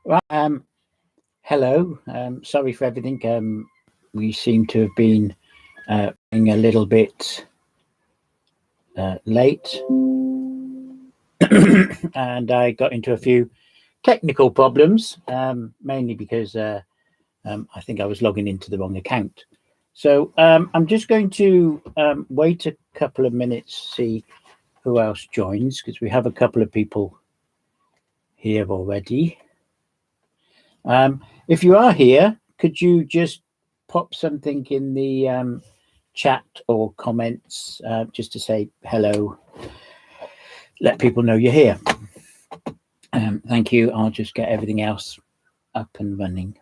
Right. Hello. Sorry for everything. We seem to have been being a little bit late, and I got into a few technical problems, mainly because I think I was logging into the wrong account. So I'm just going to wait a couple of minutes, see who else joins, because we have a couple of people here already. If you are here, could you just pop something in the chat or comments just to say hello, let people know you're here. Thank you. I'll just get everything else up and running.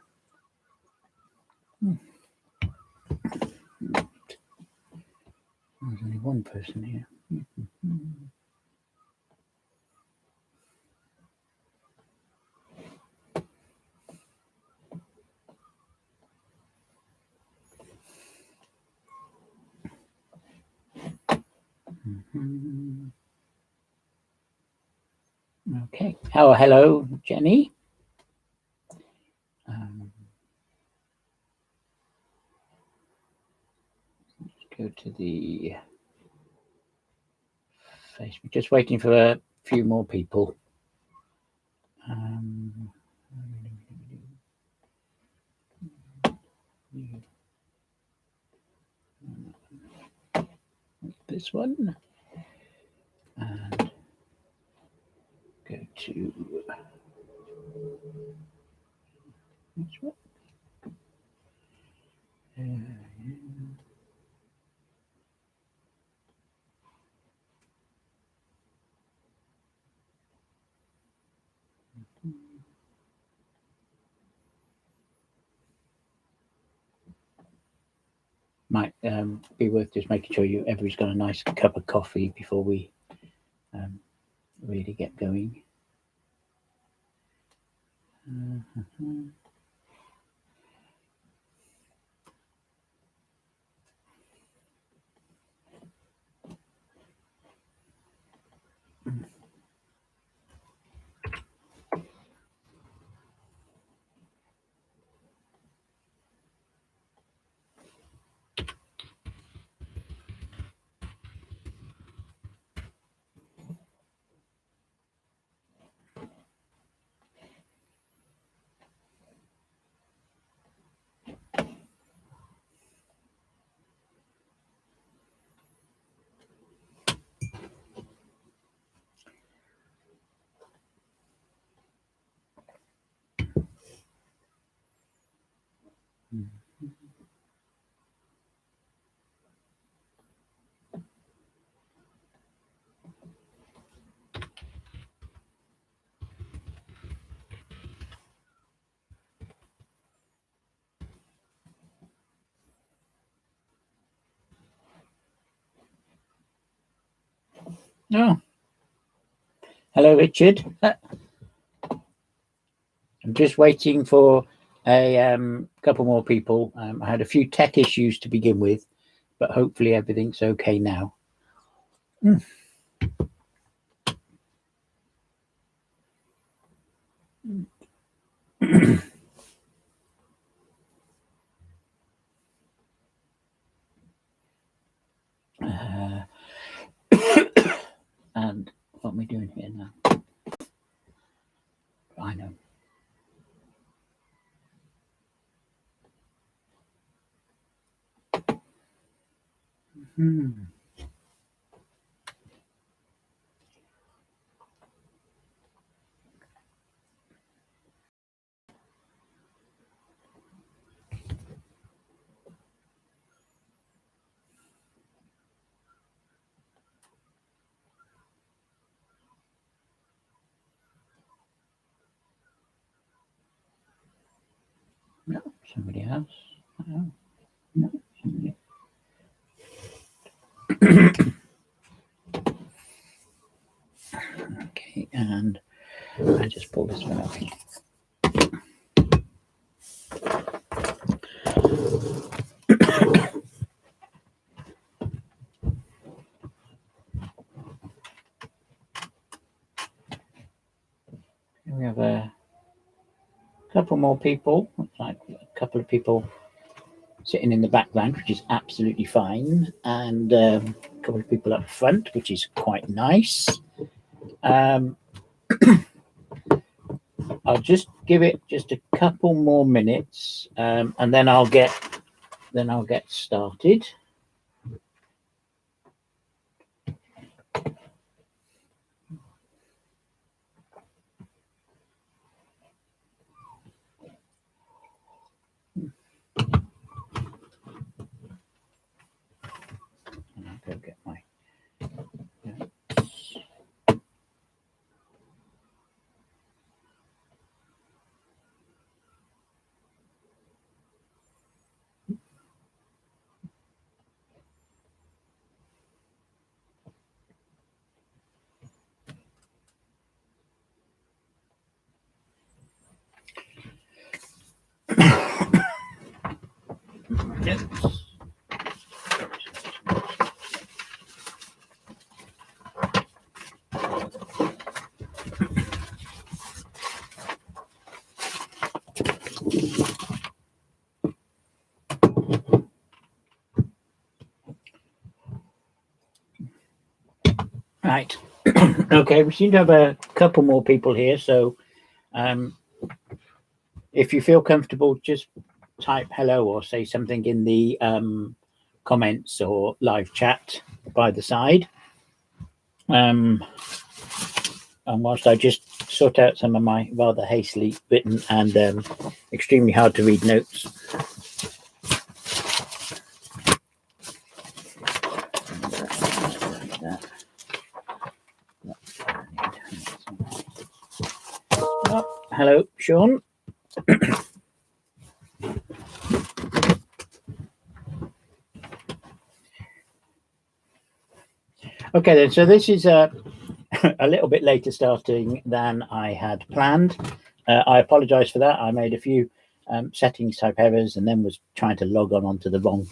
There's only one person here. Okay. Oh, hello, Jenny. Let's go to the Facebook. Just waiting for a few more people. This one. And go to this one. Might be worth just making sure everybody's got a nice cup of coffee before we really get going. Oh, hello, Richard. I'm just waiting for a couple more people. I had a few tech issues to begin with, but hopefully everything's okay now. And what am I doing here now? I know. No, somebody else. No, somebody. Okay, and I just pull this one up here. We have a couple more people, like a couple of people sitting in the background, which is absolutely fine, and a couple of people up front, which is quite nice. I'll just give it just a couple more minutes, and then I'll get started. And I'll go get my Right. Okay, we seem to have a couple more people here, so if you feel comfortable, just type hello or say something in the comments or live chat by the side. And whilst I just sort out some of my rather hastily written and extremely hard to read notes. Oh, hello, Sean. Okay, then. So this is a little bit later starting than I had planned. I apologize for that. I made a few settings type errors and then was trying to log on onto the wrong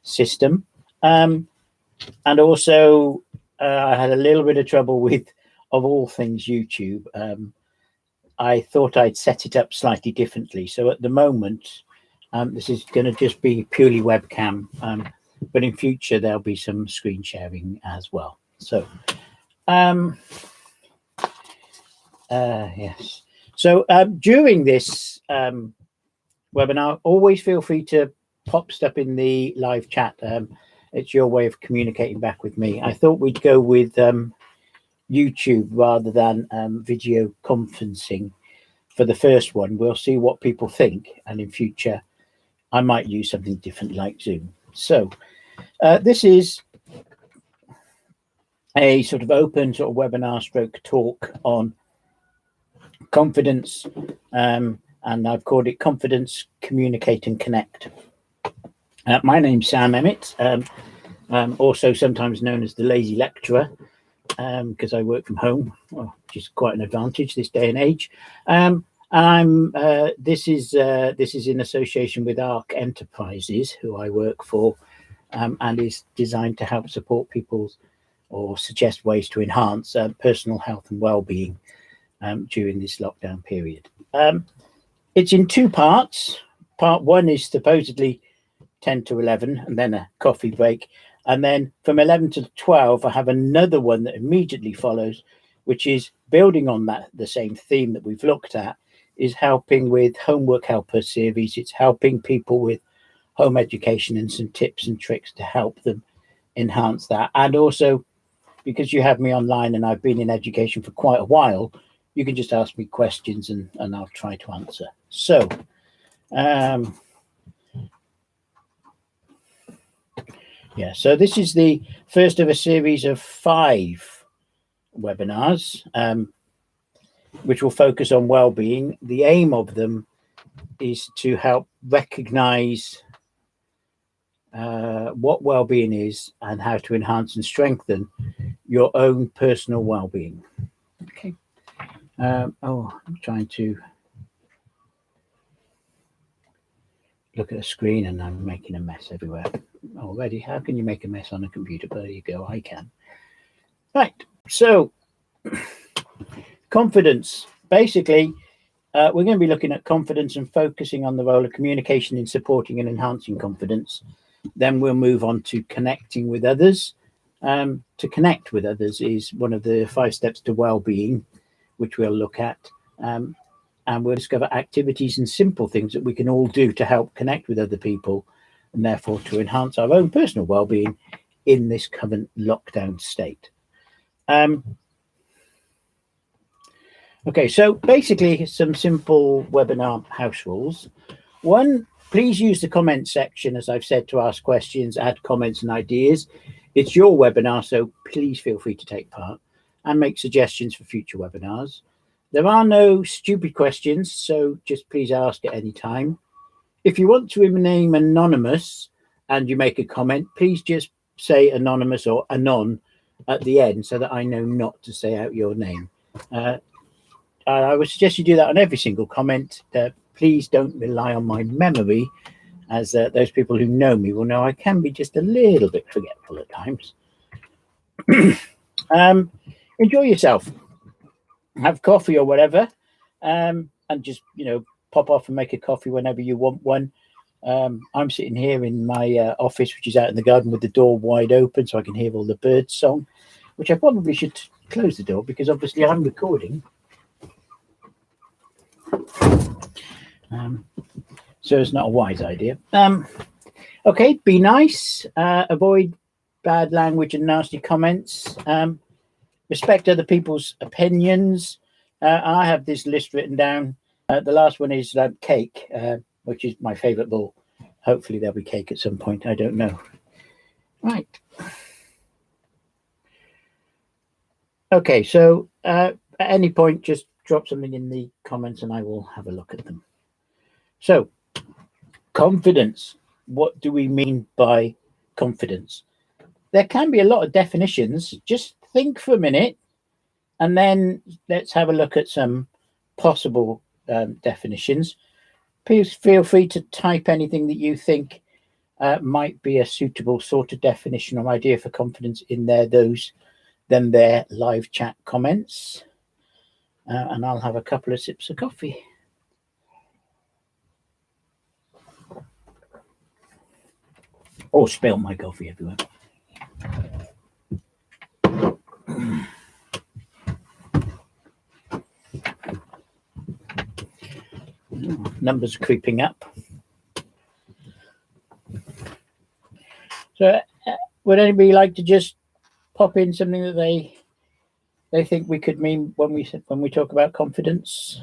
system. And also, I had a little bit of trouble with, of all things, YouTube. I thought I'd set it up slightly differently. So at the moment, this is going to just be purely webcam. But in future, there'll be some screen sharing as well. So, yes. So during this webinar, always feel free to pop stuff in the live chat. It's your way of communicating back with me. I thought we'd go with YouTube rather than video conferencing for the first one. We'll see what people think, and in future, I might use something different like Zoom. So this is a sort of open sort of webinar stroke talk on confidence, and I've called it Confidence, Communicate and Connect. My name's Sam Emmett, also sometimes known as the Lazy Lecturer, because I work from home, which is quite an advantage this day and age. This is in association with ARC Enterprises, who I work for, and is designed to help support people's or suggest ways to enhance personal health and well-being during this lockdown period. It's in two parts. Part one is supposedly 10 to 11 and then a coffee break. And then from 11 to 12, I have another one that immediately follows, which is building on that, the same theme that we've looked at, is helping with Homework Helper series. It's helping people with home education and some tips and tricks to help them enhance that. And also, because you have me online and I've been in education for quite a while, you can just ask me questions and I'll try to answer. So, yeah, so this is the first of a series of 5 webinars, which will focus on well-being. The aim of them is to help recognize what well-being is and how to enhance and strengthen your own personal well-being. Okay. I'm trying to look at a screen and I'm making a mess everywhere already. How can you make a mess on a computer? But there you go, I can. Right. So, confidence. basically, we're going to be looking at confidence and focusing on the role of communication in supporting and enhancing confidence. Then we'll move on to connecting with others. To connect with others is one of the 5 steps to well-being, which we'll look at. And we'll discover activities and simple things that we can all do to help connect with other people and therefore to enhance our own personal well-being in this current lockdown state. Okay, so basically some simple webinar house rules. 1, please use the comment section, as I've said, to ask questions, add comments and ideas. It's your webinar, so please feel free to take part and make suggestions for future webinars. There are no stupid questions, so just please ask at any time. If you want to remain anonymous and you make a comment, please just say anonymous or anon at the end so that I know not to say out your name. I would suggest you do that on every single comment. Please don't rely on my memory, as those people who know me will know I can be just a little bit forgetful at times. Enjoy yourself. Have coffee or whatever, and just, pop off and make a coffee whenever you want one. I'm sitting here in my office, which is out in the garden with the door wide open so I can hear all the birds song, which I probably should close the door because obviously I'm recording. So it's not a wise idea. Okay, be nice, avoid bad language and nasty comments, respect other people's opinions. I have this list written down. The last one is cake, which is my favorite ball. Hopefully there'll be cake at some point. I don't know. Right. Okay, so at any point, just drop something in the comments and I will have a look at them. So, confidence. What do we mean by confidence? There can be a lot of definitions. Just think for a minute and then let's have a look at some possible definitions. Please feel free to type anything that you think might be a suitable sort of definition or idea for confidence in there, then their live chat comments. And I'll have a couple of sips of coffee. Or spill my coffee everywhere. Numbers are creeping up. So would anybody like to just pop in something that they think we could mean when we talk about confidence?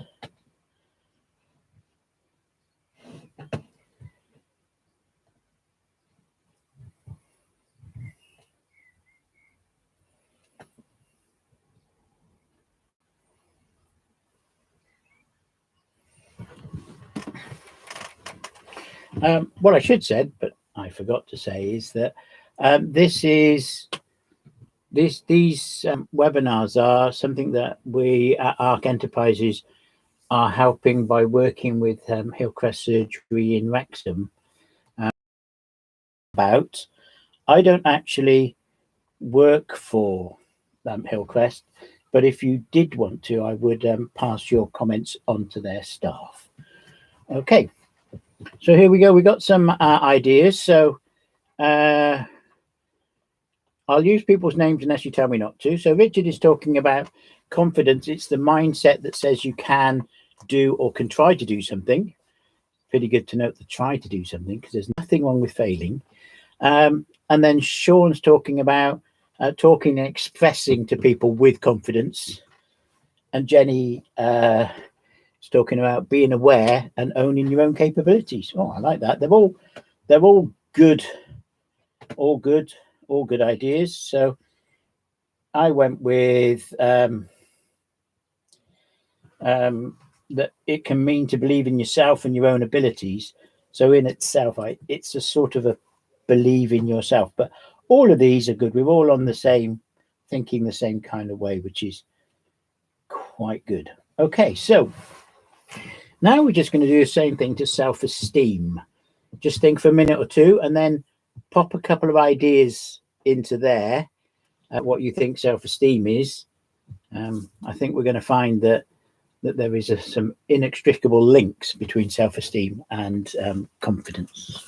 What I should said, but I forgot to say, is that these webinars are something that we at ARC Enterprises are helping by working with Hillcrest Surgery in Wrexham about. I don't actually work for Hillcrest, but if you did want to, I would pass your comments on to their staff. Okay, so here we go. We got some ideas. So I'll use people's names unless you tell me not to. So Richard is talking about confidence. It's the mindset that says you can do or can try to do something. Pretty good to note the try to do something, because there's nothing wrong with failing. And then Sean's talking about talking and expressing to people with confidence. And Jenny is talking about being aware and owning your own capabilities. Oh, I like that. They're all good, all good ideas. So I went with that it can mean to believe in yourself and your own abilities. So in itself, it's a sort of a believe in yourself. But all of these are good. We're all on the same, thinking the same kind of way, which is quite good. Okay, so now we're just going to do the same thing to self-esteem. Just think for a minute or two and then pop a couple of ideas into there at what you think self-esteem is. I think we're going to find that that there is some inextricable links between self-esteem and confidence.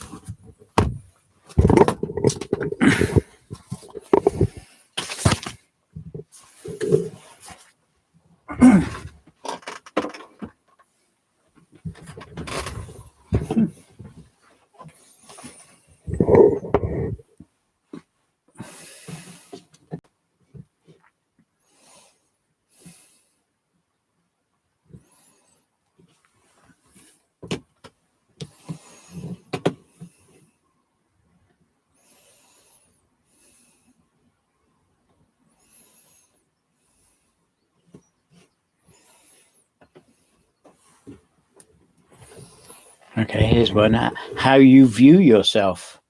Okay, here's one. How you view yourself.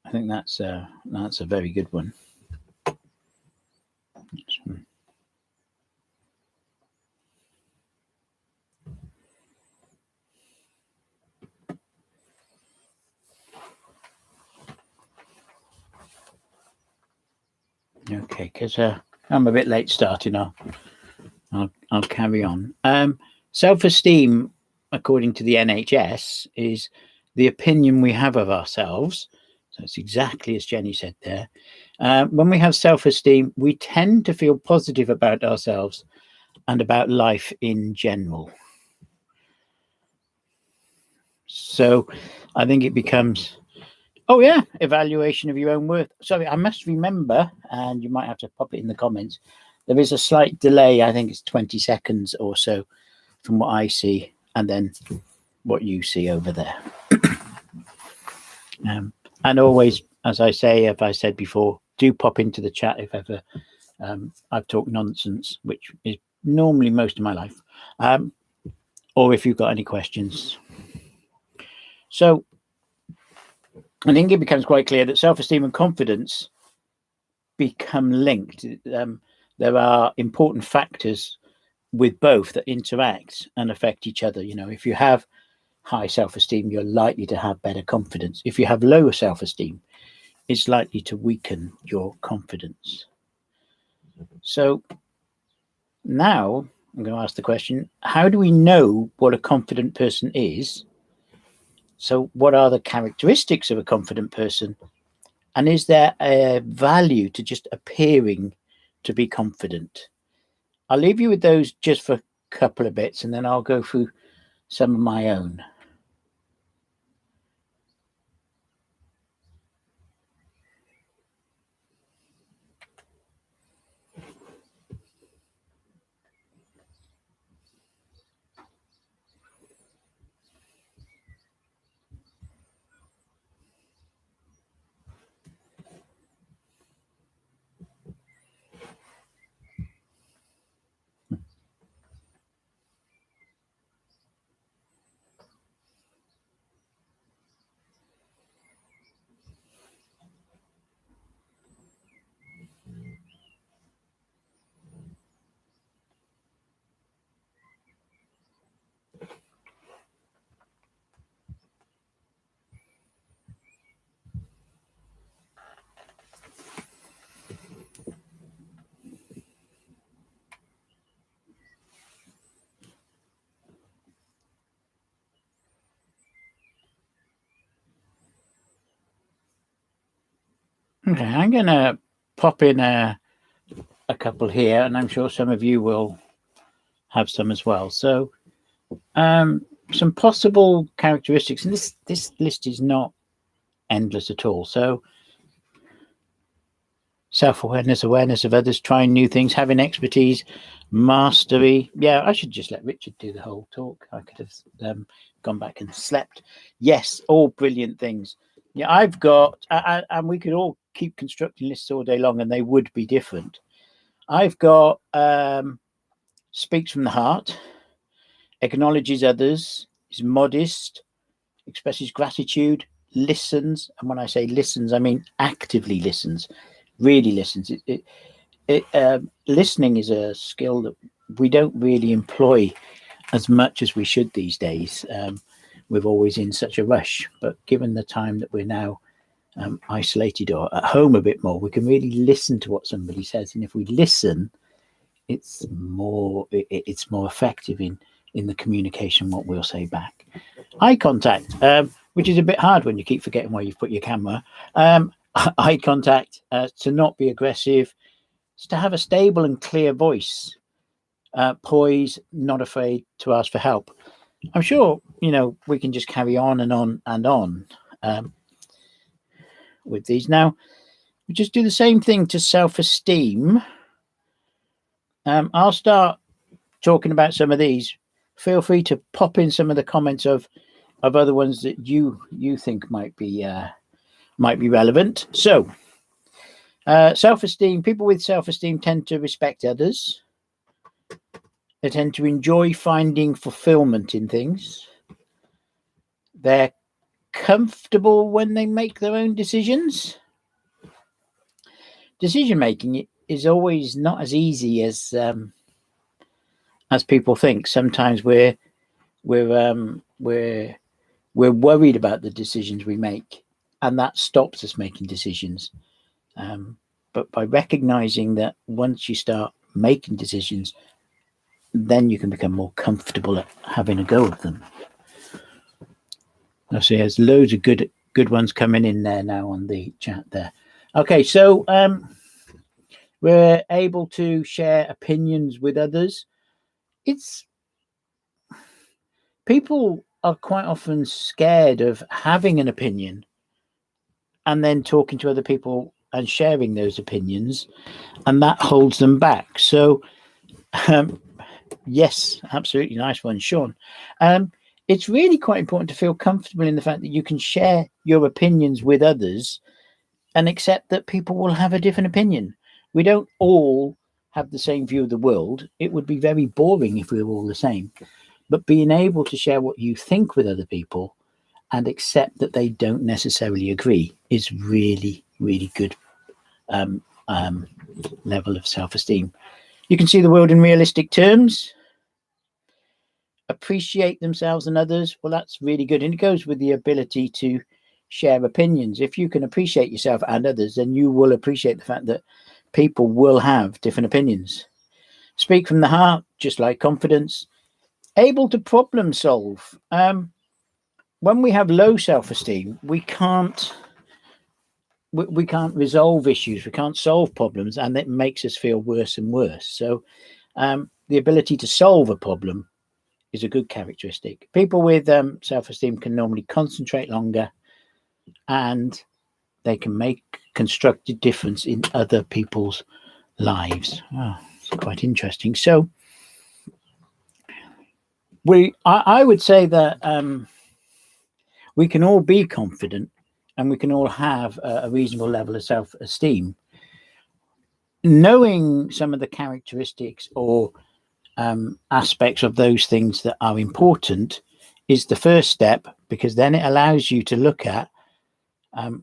I think that's a very good one. Okay, because I'm a bit late starting. I'll carry on. Self-esteem, according to the NHS, is the opinion we have of ourselves. So it's exactly as Jenny said there. When we have self-esteem, we tend to feel positive about ourselves and about life in general. So I think it becomes, oh yeah, evaluation of your own worth. Sorry, I must remember, and you might have to pop it in the comments, there is a slight delay. I think it's 20 seconds or so from what I see and then what you see over there. And always, as I say, if I said before, do pop into the chat if ever I've talked nonsense, which is normally most of my life, or if you've got any questions. So I think it becomes quite clear that self-esteem and confidence become linked. There are important factors with both that interact and affect each other. You know, if you have high self-esteem, you're likely to have better confidence. If you have lower self-esteem, it's likely to weaken your confidence. So now I'm going to ask the question, how do we know what a confident person is? So what are the characteristics of a confident person? And is there a value to just appearing to be confident? I'll leave you with those just for a couple of bits, and then I'll go through some of my own. Okay, I'm going to pop in a couple here, and I'm sure some of you will have some as well. So some possible characteristics, and this list is not endless at all. So self-awareness, awareness of others, trying new things, having expertise, mastery. Yeah, I should just let Richard do the whole talk. I could have gone back and slept. Yes, all brilliant things. Yeah, I've got, and we could all keep constructing lists all day long and they would be different. I've got speaks from the heart, acknowledges others, is modest, expresses gratitude, listens. And when I say listens, I mean actively listens, really listens. Listening is a skill that we don't really employ as much as we should these days. We're always in such a rush, but given the time that we're now isolated or at home a bit more, we can really listen to what somebody says. And if we listen, it's more effective in the communication what we'll say back. Eye contact, which is a bit hard when you keep forgetting where you've put your camera. Eye contact, to not be aggressive, is to have a stable and clear voice, poise, not afraid to ask for help. I'm sure we can just carry on and on and on with these. Now we just do the same thing to self-esteem. I'll start talking about some of these. Feel free to pop in some of the comments of other ones that you think might be relevant. So self-esteem, people with self-esteem tend to respect others. They tend to enjoy finding fulfillment in things. They're comfortable when they make their own decisions. Decision making is always not as easy as people think. Sometimes we're worried about the decisions we make, and that stops us making decisions. But by recognizing that once you start making decisions, then you can become more comfortable at having a go of them. I see there's loads of good ones coming in there now on the chat there. Okay, so we're able to share opinions with others. People are quite often scared of having an opinion and then talking to other people and sharing those opinions, and that holds them back. So yes, absolutely, nice one, Sean. It's really quite important to feel comfortable in the fact that you can share your opinions with others and accept that people will have a different opinion. We don't all have the same view of the world. It would be very boring if we were all the same. But being able to share what you think with other people and accept that they don't necessarily agree is really, really good level of self-esteem. You can see the world in realistic terms. Appreciate themselves and others. Well, that's really good. And it goes with the ability to share opinions. If you can appreciate yourself and others, then you will appreciate the fact that people will have different opinions. Speak from the heart, just like confidence. Able to problem solve. When we have low self-esteem, we can't resolve issues. We can't solve problems, and it makes us feel worse and worse. So the ability to solve a problem is a good characteristic. People with self-esteem can normally concentrate longer, and they can make constructive difference in other people's lives. Oh, it's quite interesting. So I would say that we can all be confident, and we can all have a reasonable level of self-esteem. Knowing some of the characteristics or aspects of those things that are important is the first step, because then it allows you to look at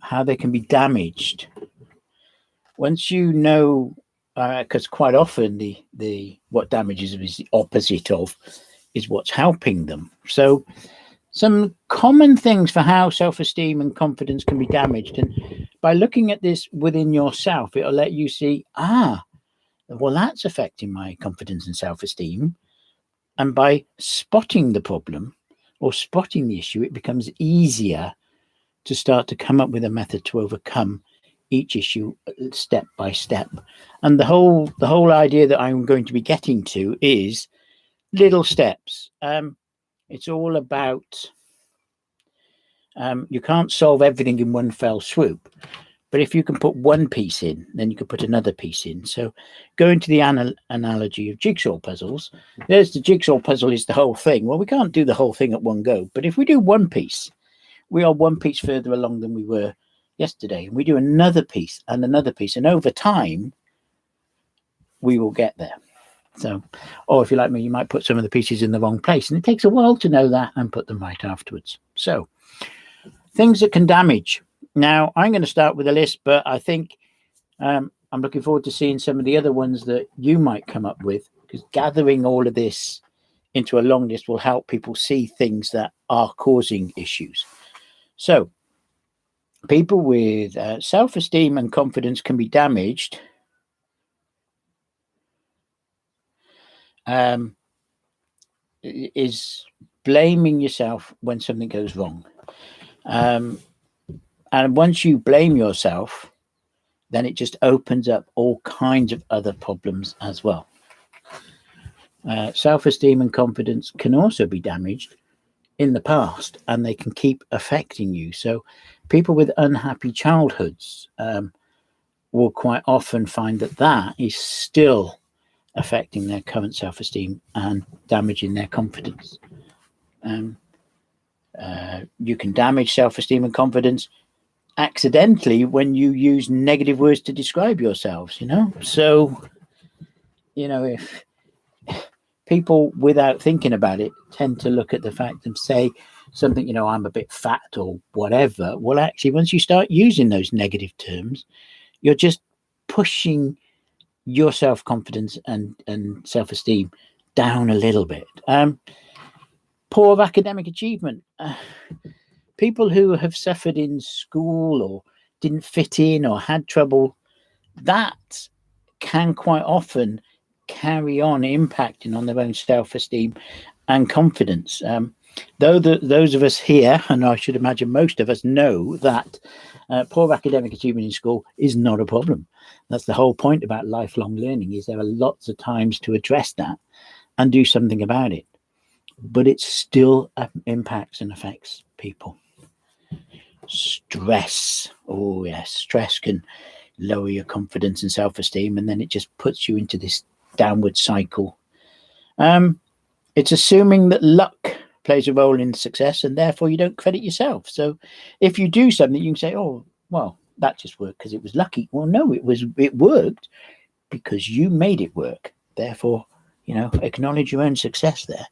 how they can be damaged. Once you know, because quite often the what damages is the opposite of is what's helping them. So some common things for how self-esteem and confidence can be damaged, and by looking at this within yourself, it'll let you see, well, that's affecting my confidence and self-esteem. And by spotting the problem or spotting the issue, it becomes easier to start to come up with a method to overcome each issue step by step. And the whole idea that I'm going to be getting to is little steps. It's all about, you can't solve everything in one fell swoop. But if you can put one piece in, then you can put another piece in. So going to the analogy of jigsaw puzzles, there's the jigsaw puzzle is the whole thing. Well, we can't do the whole thing at one go. But if we do one piece, we are one piece further along than we were yesterday. And we do another piece and another piece. And over time, we will get there. So, or if you're like me, you might put some of the pieces in the wrong place. And it takes a while to know that and put them right afterwards. So things that can damage. Now, I'm going to start with a list, but I think I'm looking forward to seeing some of the other ones that you might come up with, because gathering all of this into a long list will help people see things that are causing issues. So people with self-esteem and confidence can be damaged is blaming yourself when something goes wrong. And once you blame yourself, then it just opens up all kinds of other problems as well. Self-esteem and confidence can also be damaged in the past, and they can keep affecting you. So people with unhappy childhoods will quite often find that is still affecting their current self-esteem and damaging their confidence. You can damage self-esteem and confidence accidentally when you use negative words to describe yourselves, So, if people, without thinking about it, tend to look at the fact and say something, I'm a bit fat or whatever. Well, actually, once you start using those negative terms, you're just pushing your self-confidence and self-esteem down a little bit. Poor academic achievement. People who have suffered in school or didn't fit in or had trouble, that can quite often carry on impacting on their own self-esteem and confidence. Those of us here, and I should imagine most of us, know that poor academic achievement in school is not a problem. That's the whole point about lifelong learning, is there are lots of times to address that and do something about it. But it still impacts and affects people. Stress. Oh, yes. Stress can lower your confidence and self-esteem, and then it just puts you into this downward cycle. It's assuming that luck plays a role in success, and therefore you don't credit yourself. So if you do something, you can say, oh, well, that just worked because it was lucky. Well, no, it worked because you made it work. Therefore, acknowledge your own success there.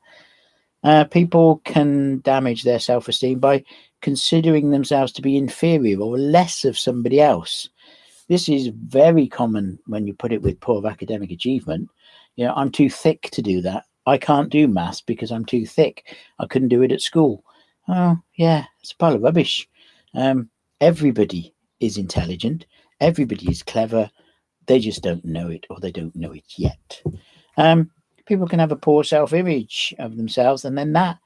People can damage their self-esteem by considering themselves to be inferior or less of somebody else. This is very common when you put it with poor academic achievement. I'm too thick to do that. I can't do maths because I'm too thick. I couldn't do it at school. Oh, yeah, it's a pile of rubbish. Everybody is intelligent. Everybody is clever. They just don't know it, or they don't know it yet. People can have a poor self-image of themselves, and then that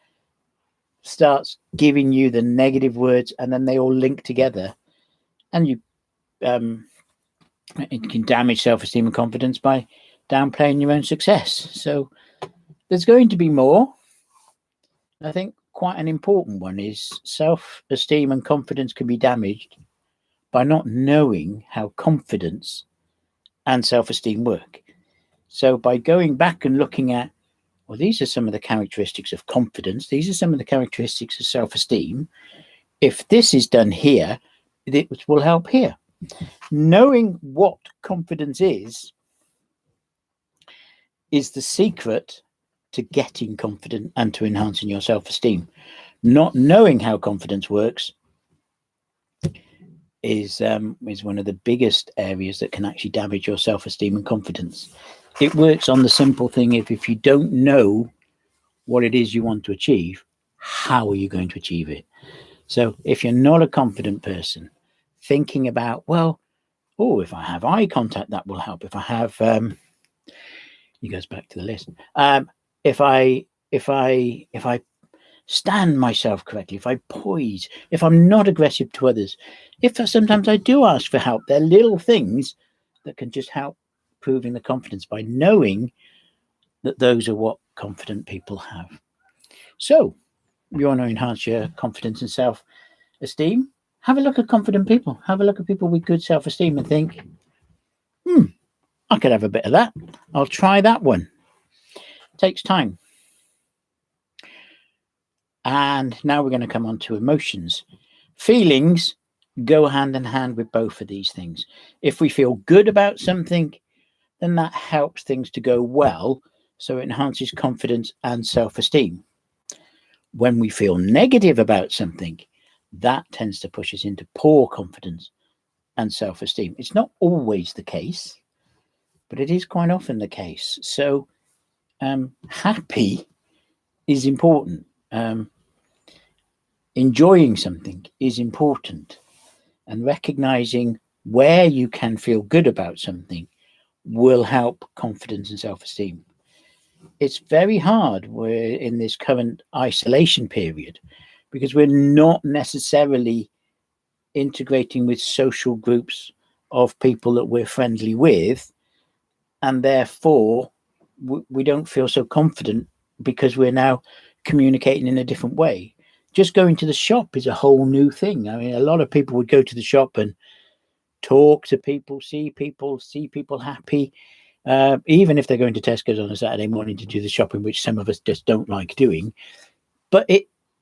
starts giving you the negative words, and then they all link together, and it can damage self-esteem and confidence by downplaying your own success. So there's going to be more. I think quite an important one is self-esteem and confidence can be damaged by not knowing how confidence and self-esteem work. So by going back and looking at, well, these are some of the characteristics of confidence, these are some of the characteristics of self-esteem. If this is done here, it will help here. Knowing what confidence is the secret to getting confident and to enhancing your self-esteem. Not knowing how confidence works is one of the biggest areas that can actually damage your self-esteem and confidence. It works on the simple thing if you don't know what it is you want to achieve, how are you going to achieve it? So if you're not a confident person, thinking about, well, if I have eye contact, that will help. If I have, he goes back to the list. If I stand myself correctly, if I poise, if I'm not aggressive to others, if sometimes I do ask for help, they're little things that can just help proving the confidence by knowing that those are what confident people have. So you want to enhance your confidence and self-esteem? Have a look at confident people. Have a look at people with good self-esteem and think, I could have a bit of that. I'll try that one. It takes time. And now we're going to come on to emotions. Feelings go hand in hand with both of these things. If we feel good about something, then that helps things to go well. So it enhances confidence and self-esteem. When we feel negative about something, that tends to push us into poor confidence and self-esteem. It's not always the case, but it is quite often the case. So happy is important. Enjoying something is important, and recognizing where you can feel good about something will help confidence and self-esteem. it's very hard. We're in this current isolation period because we're not necessarily integrating with social groups of people that we're friendly with, and therefore we don't feel so confident because we're now communicating in a different way. Just going to the shop is a whole new thing. I mean, a lot of people would go to the shop and talk to people, see people happy, even if they're going to Tesco's on a Saturday morning to do the shopping, which some of us just don't like doing. But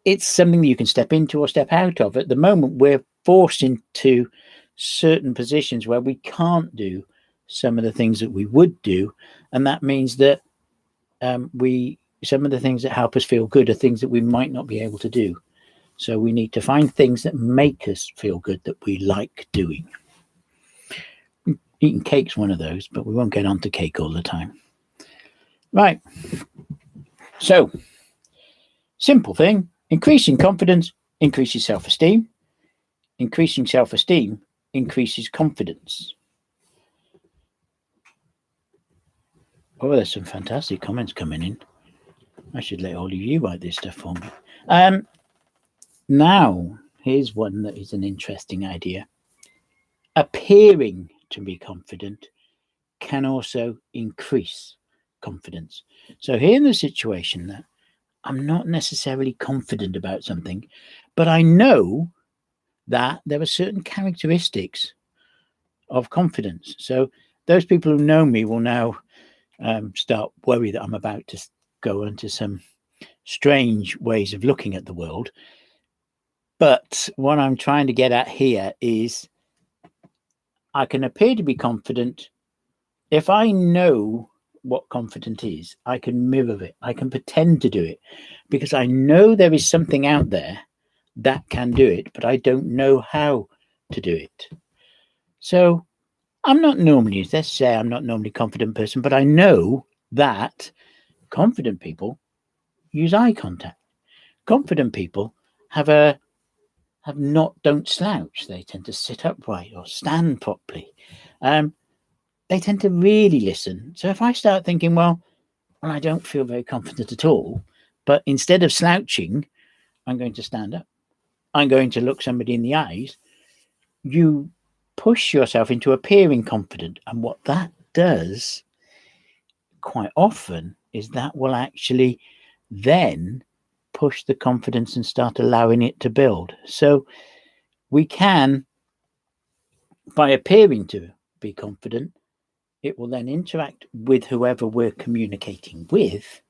it's something that you can step into or step out of. At the moment, we're forced into certain positions where we can't do some of the things that we would do, and that means that some of the things that help us feel good are things that we might not be able to do. So we need to find things that make us feel good, that we like doing. Eating cake's one of those, but we won't get onto cake all the time. Right. So, simple thing: increasing confidence increases self-esteem. Increasing self-esteem increases confidence. Oh, there's some fantastic comments coming in. I should let all of you write this stuff for me. Now, here's one that is an interesting idea. Appearing to be confident can also increase confidence. So here in the situation that I'm not necessarily confident about something, but I know that there are certain characteristics of confidence. So those people who know me will now start worry that I'm about to go into some strange ways of looking at the world. But what I'm trying to get at here is I can appear to be confident. If I know what confident is, I can mirror it. I can pretend to do it because I know there is something out there that can do it, but I don't know how to do it. So I'm not normally, let's say I'm not normally a confident person, but I know that confident people use eye contact. Confident people don't slouch. They tend to sit upright or stand properly. They tend to really listen. So if I start thinking, well, I don't feel very confident at all, but instead of slouching, I'm going to stand up. I'm going to look somebody in the eyes. You push yourself into appearing confident. And what that does quite often is that will actually then push the confidence and start allowing it to build. So we can, by appearing to be confident, it will then interact with whoever we're communicating with,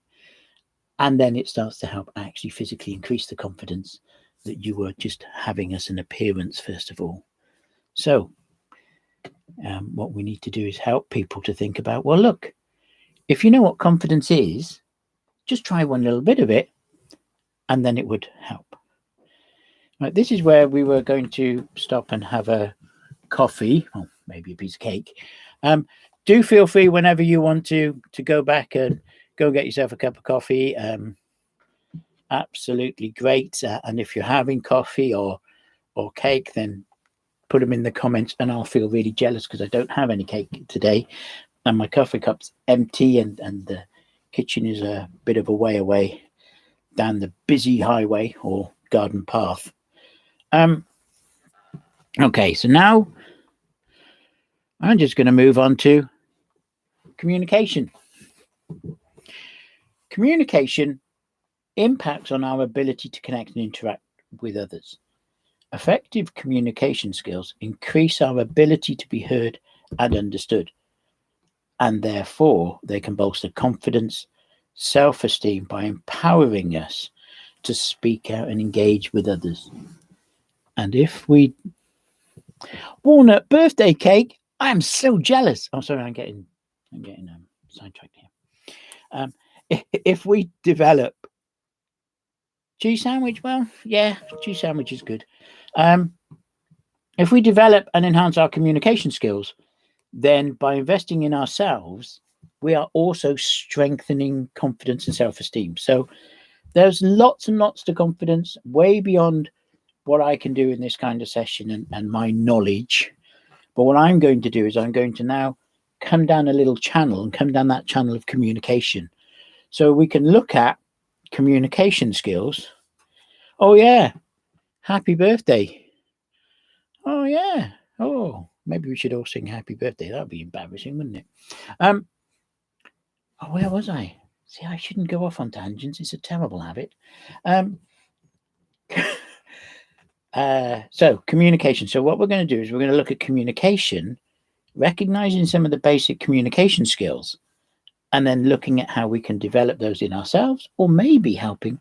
and then it starts to help actually physically increase the confidence that you were just having as an appearance, first of all. So what we need to do is help people to think about, well, look, if you know what confidence is, just try one little bit of it, and then it would help. Right, this is where we were going to stop and have a coffee, or maybe a piece of cake. Do feel free whenever you want to go back and go get yourself a cup of coffee. Absolutely great. And if you're having coffee or cake, then put them in the comments, and I'll feel really jealous because I don't have any cake today, and my coffee cup's empty, and the kitchen is a bit of a way away down the busy highway or garden path. Okay, so now I'm just going to move on to communication. Communication impacts on our ability to connect and interact with others. Effective communication skills increase our ability to be heard and understood, and therefore they can bolster confidence, self-esteem by empowering us to speak out and engage with others. And if we... Walnut birthday cake, I am so jealous. Oh, sorry, I'm getting sidetracked here. If we develop cheese sandwich, well, yeah, cheese sandwich is good. If we develop and enhance our communication skills, then by investing in ourselves, we are also strengthening confidence and self-esteem. So there's lots and lots to confidence, way beyond what I can do in this kind of session and my knowledge. But what I'm going to do is I'm going to now come down a little channel and come down that channel of communication. So we can look at communication skills. Oh yeah, happy birthday. Oh yeah. Oh, maybe we should all sing happy birthday. That'd be embarrassing, wouldn't it? Oh, where was I? See, I shouldn't go off on tangents. It's a terrible habit. So communication. So what we're going to do is we're going to look at communication, recognizing some of the basic communication skills, and then looking at how we can develop those in ourselves or maybe helping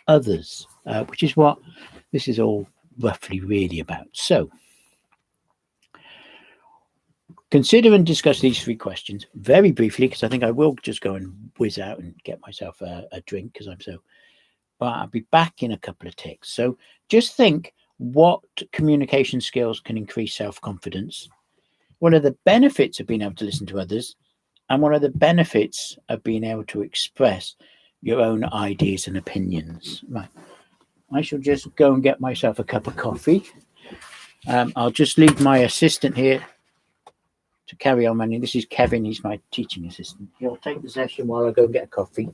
others, which is what this is all roughly really about. So consider and discuss these 3 questions very briefly, because I think I will just go and whiz out and get myself a drink because I'm so, but I'll be back in a couple of ticks. So just think, what communication skills can increase self-confidence? What are the benefits of being able to listen to others? And what are the benefits of being able to express your own ideas and opinions? Right. I shall just go and get myself a cup of coffee. I'll just leave my assistant here to carry on running. This is Kevin. He's my teaching assistant. He'll take the session while I go and get a coffee.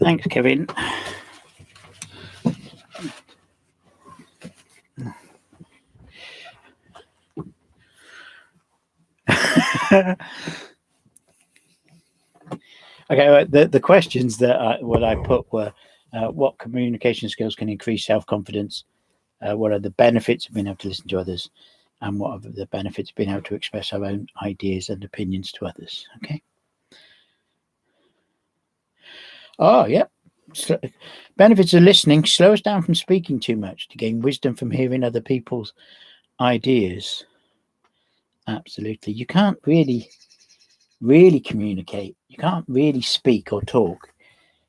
Thanks, Kevin. Okay, the questions that what I put were, what communication skills can increase self-confidence? What are the benefits of being able to listen to others? And what are the benefits of being able to express our own ideas and opinions to others? Okay. Oh, yeah. Benefits of listening: slow us down from speaking too much to gain wisdom from hearing other people's ideas. Absolutely. You can't really communicate. You can't really speak or talk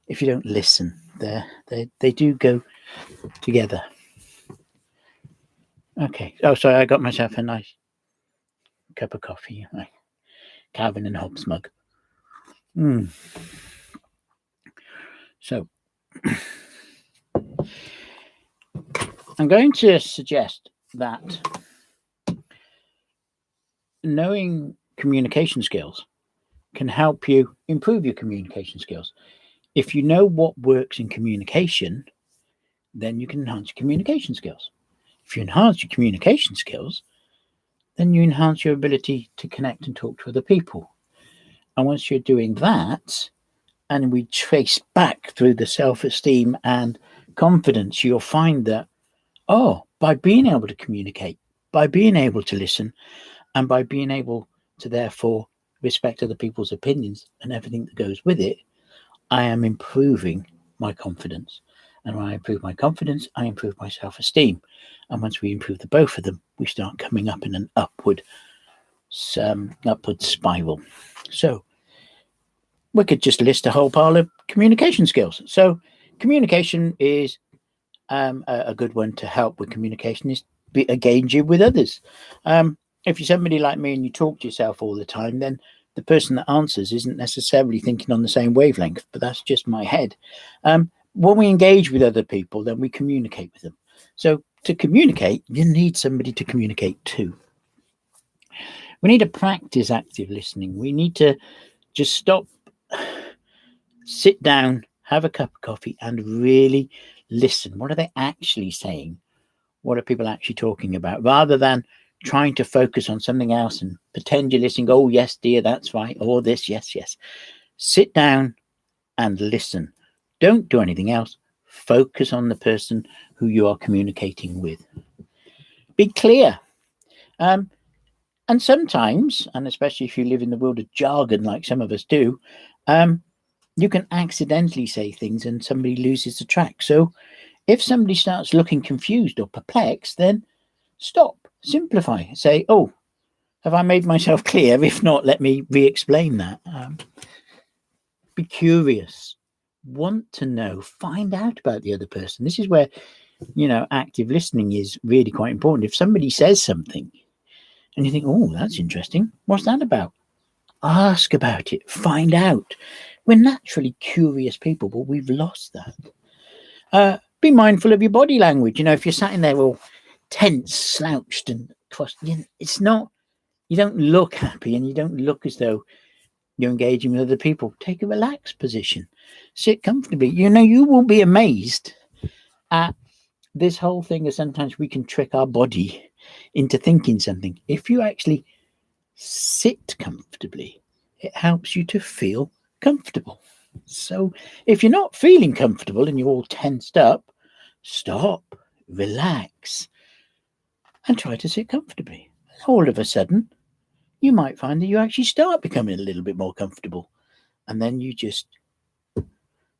if you don't listen. They do go together. Okay. Oh, sorry. I got myself a nice cup of coffee. Calvin and Hobbes mug. So I'm going to suggest that knowing communication skills can help you improve your communication skills. If you know what works in communication, then you can enhance your communication skills. If you enhance your communication skills, then you enhance your ability to connect and talk to other people. And once you're doing that, and we trace back through the self-esteem and confidence, you'll find that, by being able to communicate, by being able to listen, and by being able to therefore respect other people's opinions and everything that goes with it, I am improving my confidence. And when I improve my confidence, I improve my self-esteem. And once we improve the both of them, we start coming up in an upward spiral. So we could just list a whole pile of communication skills. So communication is a good one to help with communication is engaging with others. If you're somebody like me and you talk to yourself all the time, then the person that answers isn't necessarily thinking on the same wavelength, but that's just my head. When we engage with other people, then we communicate with them. So to communicate, you need somebody to communicate to. We need to practice active listening. We need to just stop, sit down, have a cup of coffee, and really listen. What are they actually saying? What are people actually talking about? Rather than trying to focus on something else and pretend you're listening. Oh, yes, dear, that's right. Or this, yes, yes. Sit down and listen. Don't do anything else. Focus on the person who you are communicating with. Be clear. And sometimes, and especially if you live in the world of jargon like some of us do, you can accidentally say things and somebody loses the track. So if somebody starts looking confused or perplexed, then stop, simplify, say, oh, have I made myself clear? If not, let me re-explain that. Be curious, want to know, find out about the other person. This is where, active listening is really quite important. If somebody says something and you think, oh, that's interesting, what's that about? Ask about it, find out. We're naturally curious people, but we've lost that. Be mindful of your body language. If you're sat in there all tense, slouched and crossed, it's not, you don't look happy and you don't look as though you're engaging with other people. Take a relaxed position, sit comfortably. You will be amazed at this whole thing of sometimes we can trick our body into thinking something. If you actually sit comfortably, it helps you to feel comfortable. So if you're not feeling comfortable and you're all tensed up, stop, relax, and try to sit comfortably. All of a sudden, you might find that you actually start becoming a little bit more comfortable. And then you just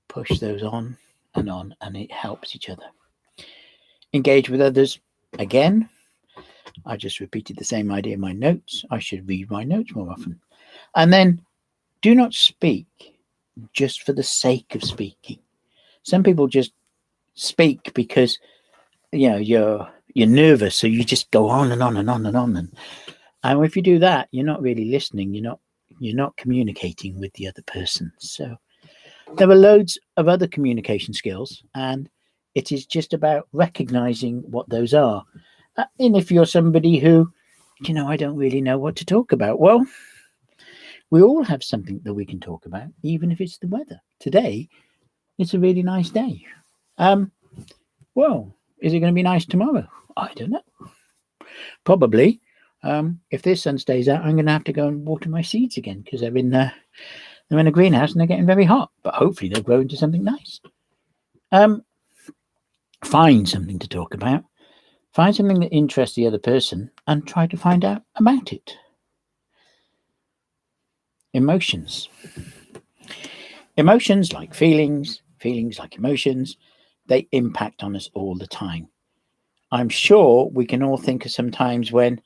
push those on, and it helps each other. Engage with others. Again, I just repeated the same idea in my notes. I should read my notes more often. And then do not speak just for the sake of speaking. Some people just speak because you're nervous, so you just go on and on and on and on. And if you do that, you're not really listening. You're not communicating with the other person. So there are loads of other communication skills, and it is just about recognizing what those are. And if you're somebody who, I don't really know what to talk about, well, we all have something that we can talk about, even if it's the weather. Today, it's a really nice day. Well, is it going to be nice tomorrow? I don't know. Probably. If this sun stays out, I'm going to have to go and water my seeds again because they're in a greenhouse and they're getting very hot. But hopefully they'll grow into something nice. Find something to talk about. Find something that interests the other person and try to find out about it. Emotions. Emotions like feelings, feelings like emotions, they impact on us all the time. I'm sure we can all think of some times when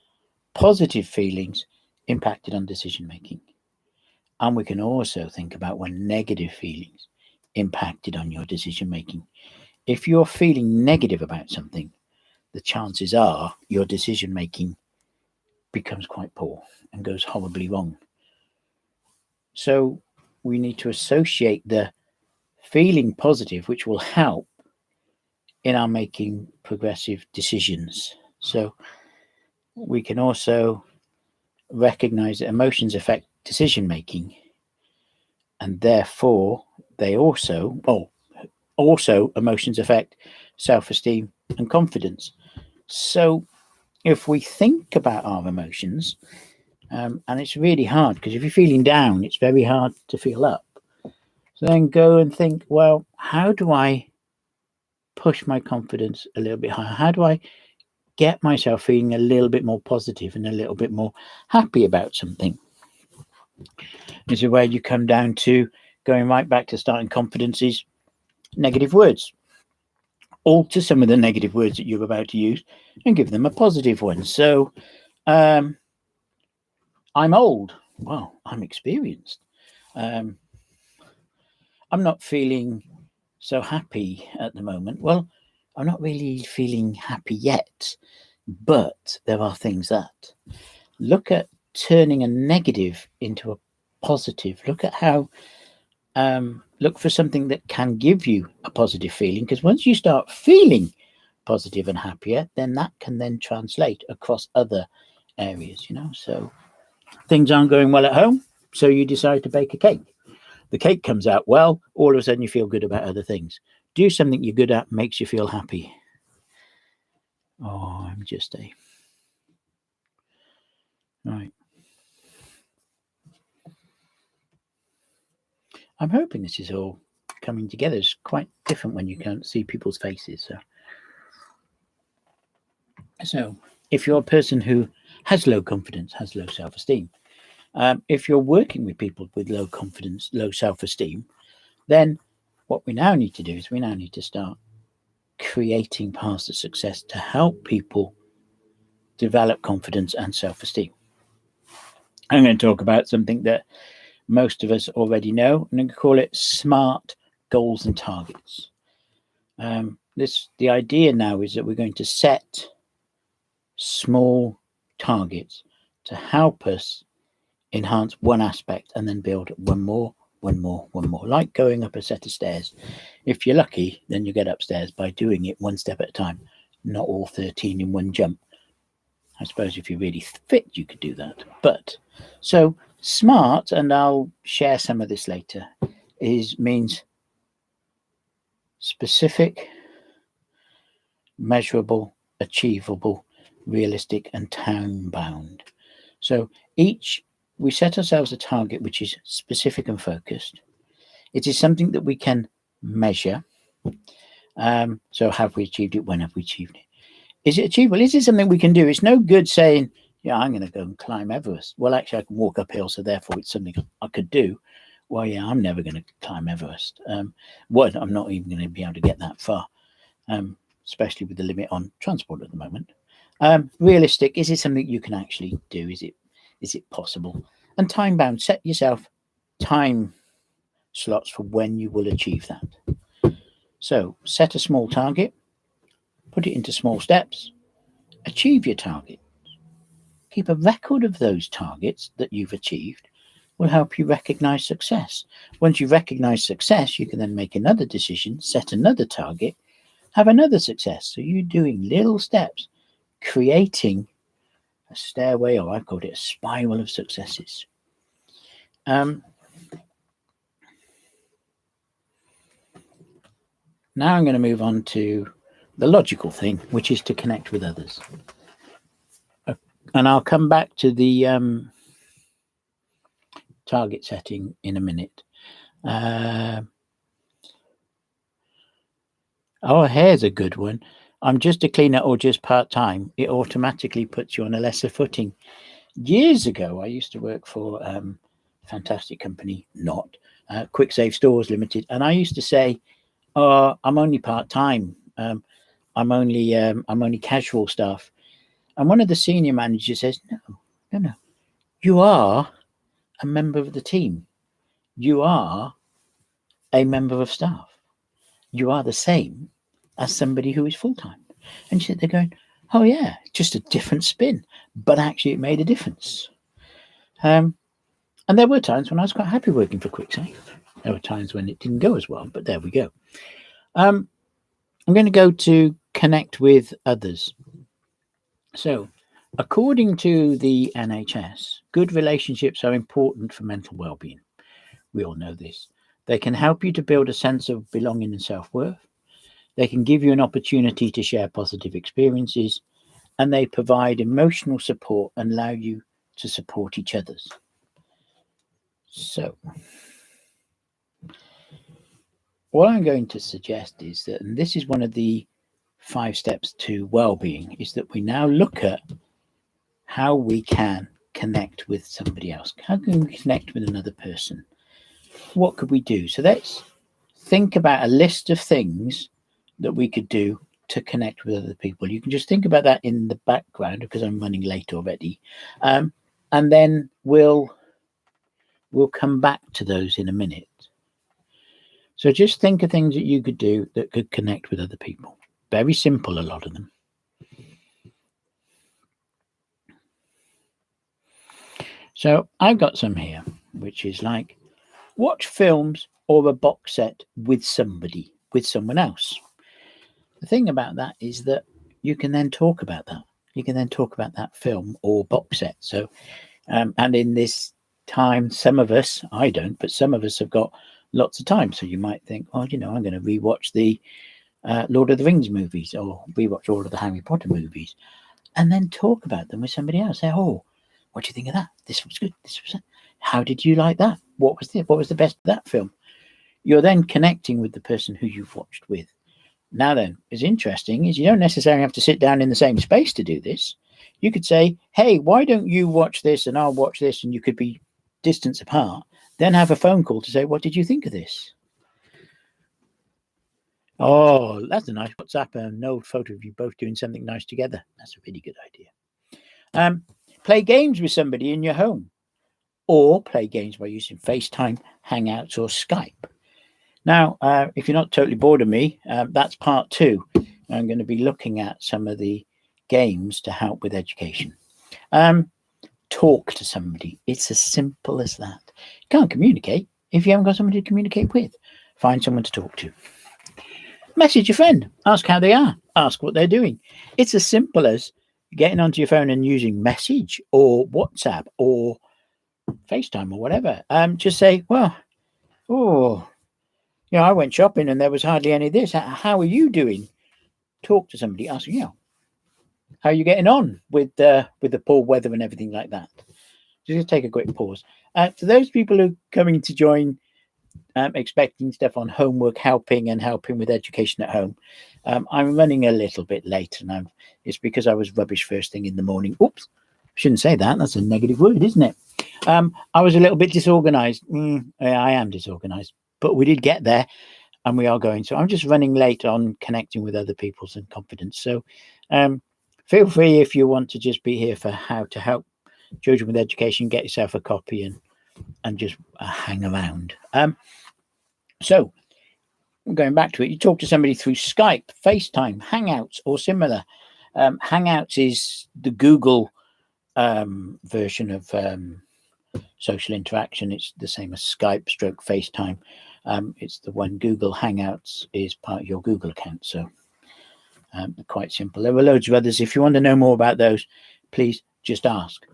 positive feelings impacted on decision making. And we can also think about when negative feelings impacted on your decision making. If you're feeling negative about something, the chances are your decision making becomes quite poor and goes horribly wrong. So we need to associate the feeling positive, which will help in our making progressive decisions. So we can also recognize that emotions affect decision making, and therefore they also emotions affect self-esteem and confidence. So if we think about our emotions, and it's really hard because if you're feeling down, it's very hard to feel up. So then go and think, well, how do I push my confidence a little bit higher? How do I get myself feeling a little bit more positive and a little bit more happy about something? This is where you come down to going right back to starting confidence is negative words. Alter some of the negative words that you're about to use and give them a positive one. So, I'm old. Well, I'm experienced. I'm not feeling so happy at the moment. Well, I'm not really feeling happy yet, but there are things that look at turning a negative into a positive. Look at how look for something that can give you a positive feeling, because once you start feeling positive and happier, then that can then translate across other areas, So things aren't going well at home, so you decide to bake a cake. The cake comes out well, all of a sudden you feel good about other things. Do something you're good at, makes you feel happy. Oh, I'm just a right. I'm hoping this is all coming together. It's quite different when you can't see people's faces. So if you're a person who has low confidence, has low self-esteem, if you're working with people with low confidence, low self-esteem, then what we now need to do is we now need to start creating paths to success to help people develop confidence and self-esteem. I'm going to talk about something that most of us already know, and I'm going to call it SMART goals and targets. The idea now is that we're going to set small targets to help us enhance one aspect and then build one more, like going up a set of stairs. If you're lucky, then you get upstairs by doing it one step at a time, not all 13 in one jump. I suppose if you're really fit, you could do that. But so SMART, and I'll share some of this later, means specific, measurable, achievable, realistic, and time bound. So we set ourselves a target which is specific and focused. It is something that we can measure. So have we achieved it? When have we achieved it? Is it achievable? Is it something we can do? It's no good saying, yeah, I'm going to go and climb Everest. Well, actually, I can walk uphill, so therefore it's something I could do. Well, yeah, I'm never going to climb Everest. I'm not even going to be able to get that far, especially with the limit on transport at the moment. Realistic, is it something you can actually do? Is it possible? And time bound, set yourself time slots for when you will achieve that. So set a small target, put it into small steps, achieve your target. Keep a record of those targets that you've achieved will help you recognize success. Once you recognize success, you can then make another decision, set another target, have another success. So you're doing little steps, creating a stairway, or I've called it a spiral of successes. Now I'm going to move on to the logical thing, which is to connect with others. And I'll come back to the target setting in a minute. Here's a good one. I'm just a cleaner or just part-time. It automatically puts you on a lesser footing. Years ago, I used to work for a fantastic company, not Quick Save Stores Limited, and I used to say, "Oh, I'm only part-time. I'm only casual staff." And one of the senior managers says, "No. You are a member of the team. You are a member of staff. You are the same as somebody who is full-time." And they're going, "Oh yeah, just a different spin," but actually it made a difference. And there were times when I was quite happy working for QuickSave. There were times when it didn't go as well, but there we go. I'm going to go to connect with others. So, according to the NHS, good relationships are important for mental well-being. We all know this. They can help you to build a sense of belonging and self-worth. They can give you an opportunity to share positive experiences, and they provide emotional support and allow you to support each other's. So, what I'm going to suggest is that, and this is one of the 5 steps to well-being, is that we now look at how we can connect with somebody else. How can we connect with another person? What could we do? So let's think about a list of things that we could do to connect with other people. You can just think about that in the background because I'm running late already. And then we'll come back to those in a minute. So just think of things that you could do that could connect with other people. Very simple, a lot of them. So I've got some here, which is like watch films or a box set with somebody, with someone else. The thing about that is that you can then talk about that. You can then talk about that film or box set. So, and in this time, some of us, I don't, but some of us have got lots of time. So you might think, oh, I'm going to rewatch the Lord of the Rings movies or rewatch all of the Harry Potter movies, and then talk about them with somebody else. Say, oh, what do you think of that? This was good. This was. How did you like that? What was the best of that film? You're then connecting with the person who you've watched with. Now then, what's interesting is you don't necessarily have to sit down in the same space to do this. You could say, hey, why don't you watch this and I'll watch this, and you could be distance apart, then have a phone call to say, what did you think of this? Oh, that's a nice WhatsApp, an old photo of you both doing something nice together. That's a really good idea. Play games with somebody in your home, or play games by using FaceTime, Hangouts, or Skype. Now, if you're not totally bored of me, that's part 2. I'm going to be looking at some of the games to help with education. Talk to somebody. It's as simple as that. You can't communicate if you haven't got somebody to communicate with. Find someone to talk to. Message a friend. Ask how they are. Ask what they're doing. It's as simple as getting onto your phone and using Message or WhatsApp or FaceTime or whatever. Just say, well, I went shopping and there was hardly any of this. How are you doing? Talk to somebody. Ask, how are you getting on with the poor weather and everything like that? Just take a quick pause. For those people who are coming to join, expecting stuff on homework, helping with education at home, I'm running a little bit late, and it's because I was rubbish first thing in the morning. Oops, shouldn't say that. That's a negative word, isn't it? I was a little bit disorganized. I am disorganized, but we did get there, and we are going. So I'm just running late on connecting with other people's and confidence. So feel free, if you want to just be here for how to help children with education, get yourself a copy and just hang around. So going back to it, you talk to somebody through Skype, FaceTime, Hangouts, or similar. Hangouts is the Google version of social interaction. It's the same as Skype stroke FaceTime. It's the one. Google Hangouts is part of your Google account. So quite simple. There are loads of others. If you want to know more about those, please just ask.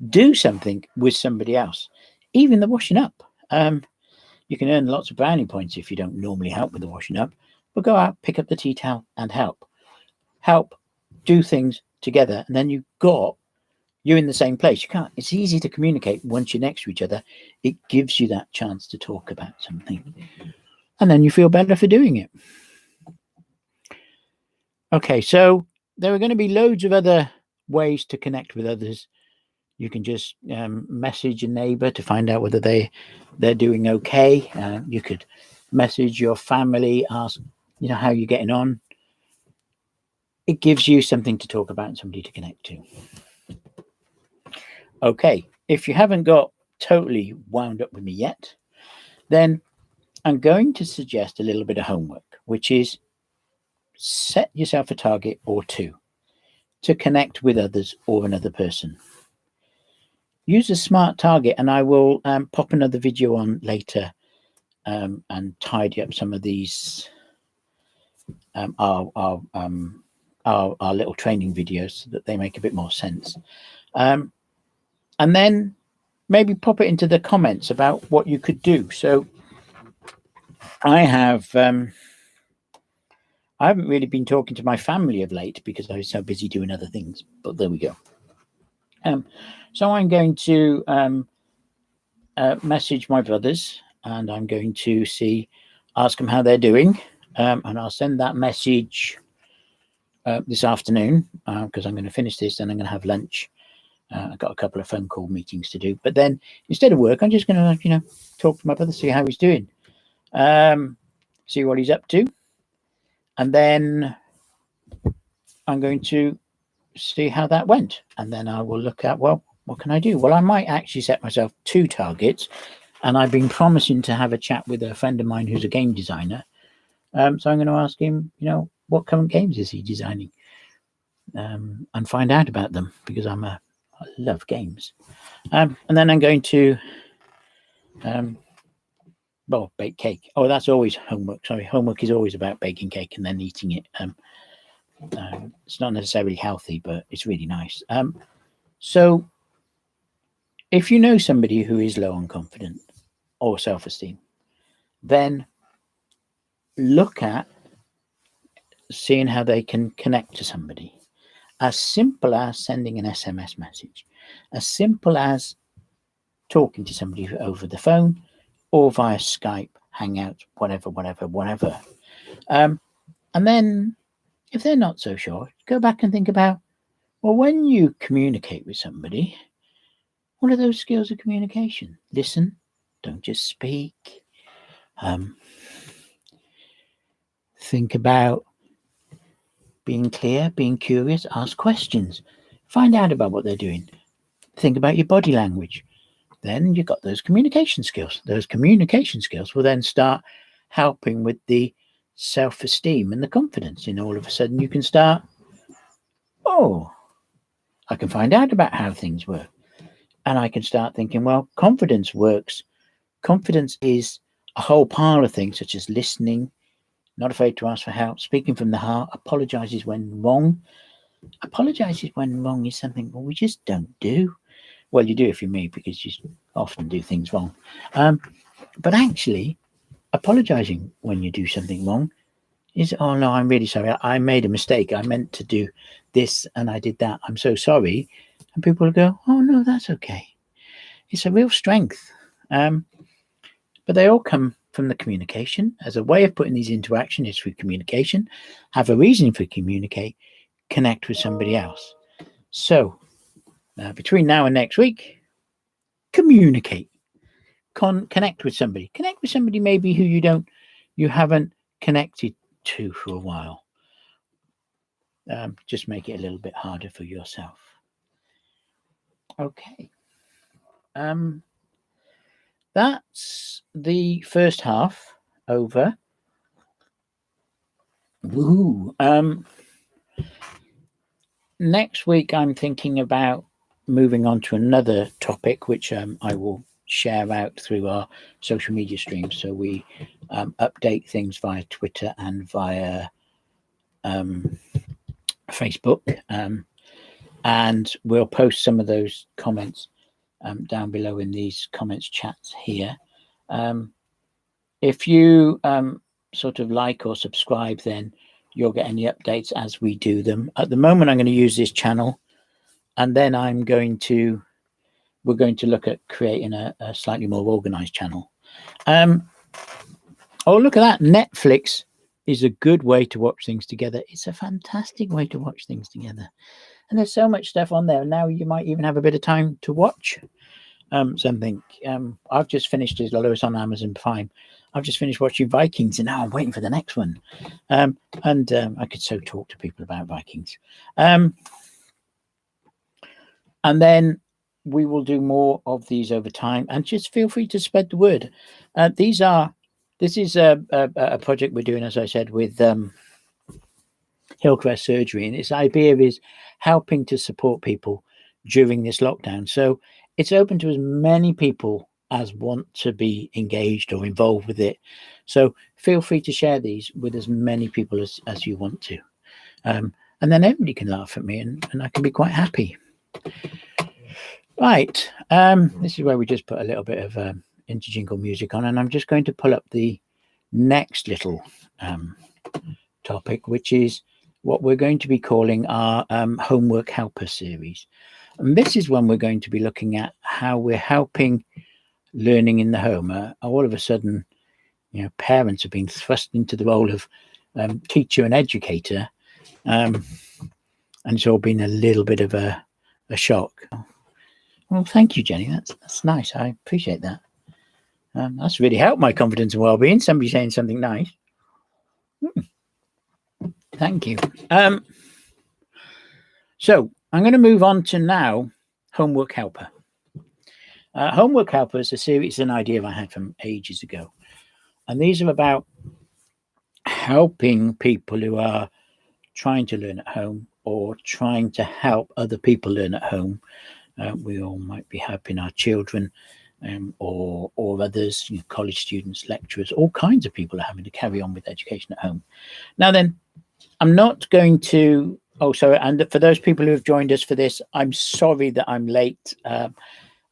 Do something with somebody else. Even the washing up. You can earn lots of brownie points if you don't normally help with the washing up. But go out, pick up the tea towel and help. Help, do things together. And then you're in the same place. It's easy to communicate once you're next to each other. It gives you that chance to talk about something. And then you feel better for doing it. Okay, so there are going to be loads of other ways to connect with others You can just message a neighbor to find out whether they're doing okay. You could message your family, ask, how you're getting on. It gives you something to talk about and somebody to connect to. Okay, if you haven't got totally wound up with me yet, then I'm going to suggest a little bit of homework, which is set yourself a target or two to connect with others or another person. Use a SMART target, and I will pop another video on later and tidy up some of these our little training videos so that they make a bit more sense. And then maybe pop it into the comments about what you could do. So I haven't really been talking to my family of late because I was so busy doing other things, but there we go. So I'm going to message my brothers, and I'm going to ask them how they're doing, and I'll send that message this afternoon because I'm going to finish this, and I'm going to have lunch. I've got a couple of phone call meetings to do, but then instead of work, I'm just going to talk to my brother, see how he's doing, see what he's up to, and then I'm going to see how that went, and then I will look at, well, what can I do? Well, I might actually set myself 2 targets, and I've been promising to have a chat with a friend of mine who's a game designer. So I'm going to ask him, what current games is he designing, and find out about them, because I love games. And then I'm going to bake cake. Oh, that's always homework. Sorry, homework is always about baking cake and then eating it. It's not necessarily healthy, but it's really nice. So if you know somebody who is low on confidence or self-esteem, then look at seeing how they can connect to somebody. As simple as sending an SMS message, as simple as talking to somebody over the phone or via Skype, Hangout, whatever. And then if they're not so sure, go back and think about, well, when you communicate with somebody, what are those skills of communication? Listen, don't just speak. Think about being clear, being curious, ask questions, find out about what they're doing. Think about your body language. Then you've got those communication skills. Those communication skills will then start helping with the self-esteem and the confidence. And all of a sudden you can start, I can find out about how things work. And I can start thinking, well, confidence works. Confidence is a whole pile of things, such as listening, not afraid to ask for help, speaking from the heart, apologizes when wrong. Apologizes when wrong is something we just don't do. Well, you do if you're me, because you often do things wrong. But actually, apologizing when you do something wrong is, oh no, I'm really sorry. I made a mistake. I meant to do this and I did that. I'm so sorry. And people will go, oh no, that's okay. It's a real strength. But they all come from the communication. As a way of putting these into action is through communication. Have a reason for communicate. Connect with somebody else. So between now and next week, communicate. Connect with somebody. Connect with somebody maybe who you haven't connected to for a while. Just make it a little bit harder for yourself. Okay. That's the first half over. Woohoo. Next week, I'm thinking about moving on to another topic, which I will share out through our social media streams. So we update things via Twitter and via Facebook. And we'll post some of those comments down below in these comments chats here. If you sort of like or subscribe, then you'll get any updates as we do them. At the moment, I'm going to use this channel, and then we're going to look at creating a slightly more organized channel. Oh, look at that. Netflix is a good way to watch things together. It's a fantastic way to watch things together. And there's so much stuff on there. Now you might even have a bit of time to watch something. I've just finished, as Lois on Amazon Prime, I've just finished watching Vikings, and now I'm waiting for the next one. And I could so talk to people about Vikings. And then we will do more of these over time, and just feel free to spread the word. This is a project we're doing, as I said, with Hillcrest Surgery, and its idea is helping to support people during this lockdown. So it's open to as many people as want to be engaged or involved with it. So feel free to share these with as many people as you want to. And then everybody can laugh at me, and I can be quite happy. Right. This is where we just put a little bit of interjingle music on, and I'm just going to pull up the next little topic, which is what we're going to be calling our Homework Helper series. And this is when we're going to be looking at how we're helping learning in the home. All of a sudden, parents have been thrust into the role of teacher and educator, and it's all been a little bit of a shock. Well, thank you, Jenny. That's nice. I appreciate that. That's really helped my confidence and well-being. Somebody saying something nice. Thank you. So I'm going to move on to now Homework Helper. Homework Helper is a series, an idea I had from ages ago. And these are about helping people who are trying to learn at home or trying to help other people learn at home. We all might be helping our children or others, college students, lecturers, all kinds of people are having to carry on with education at home. Now then, I'm not going to, and for those people who have joined us for this, I'm sorry that I'm late.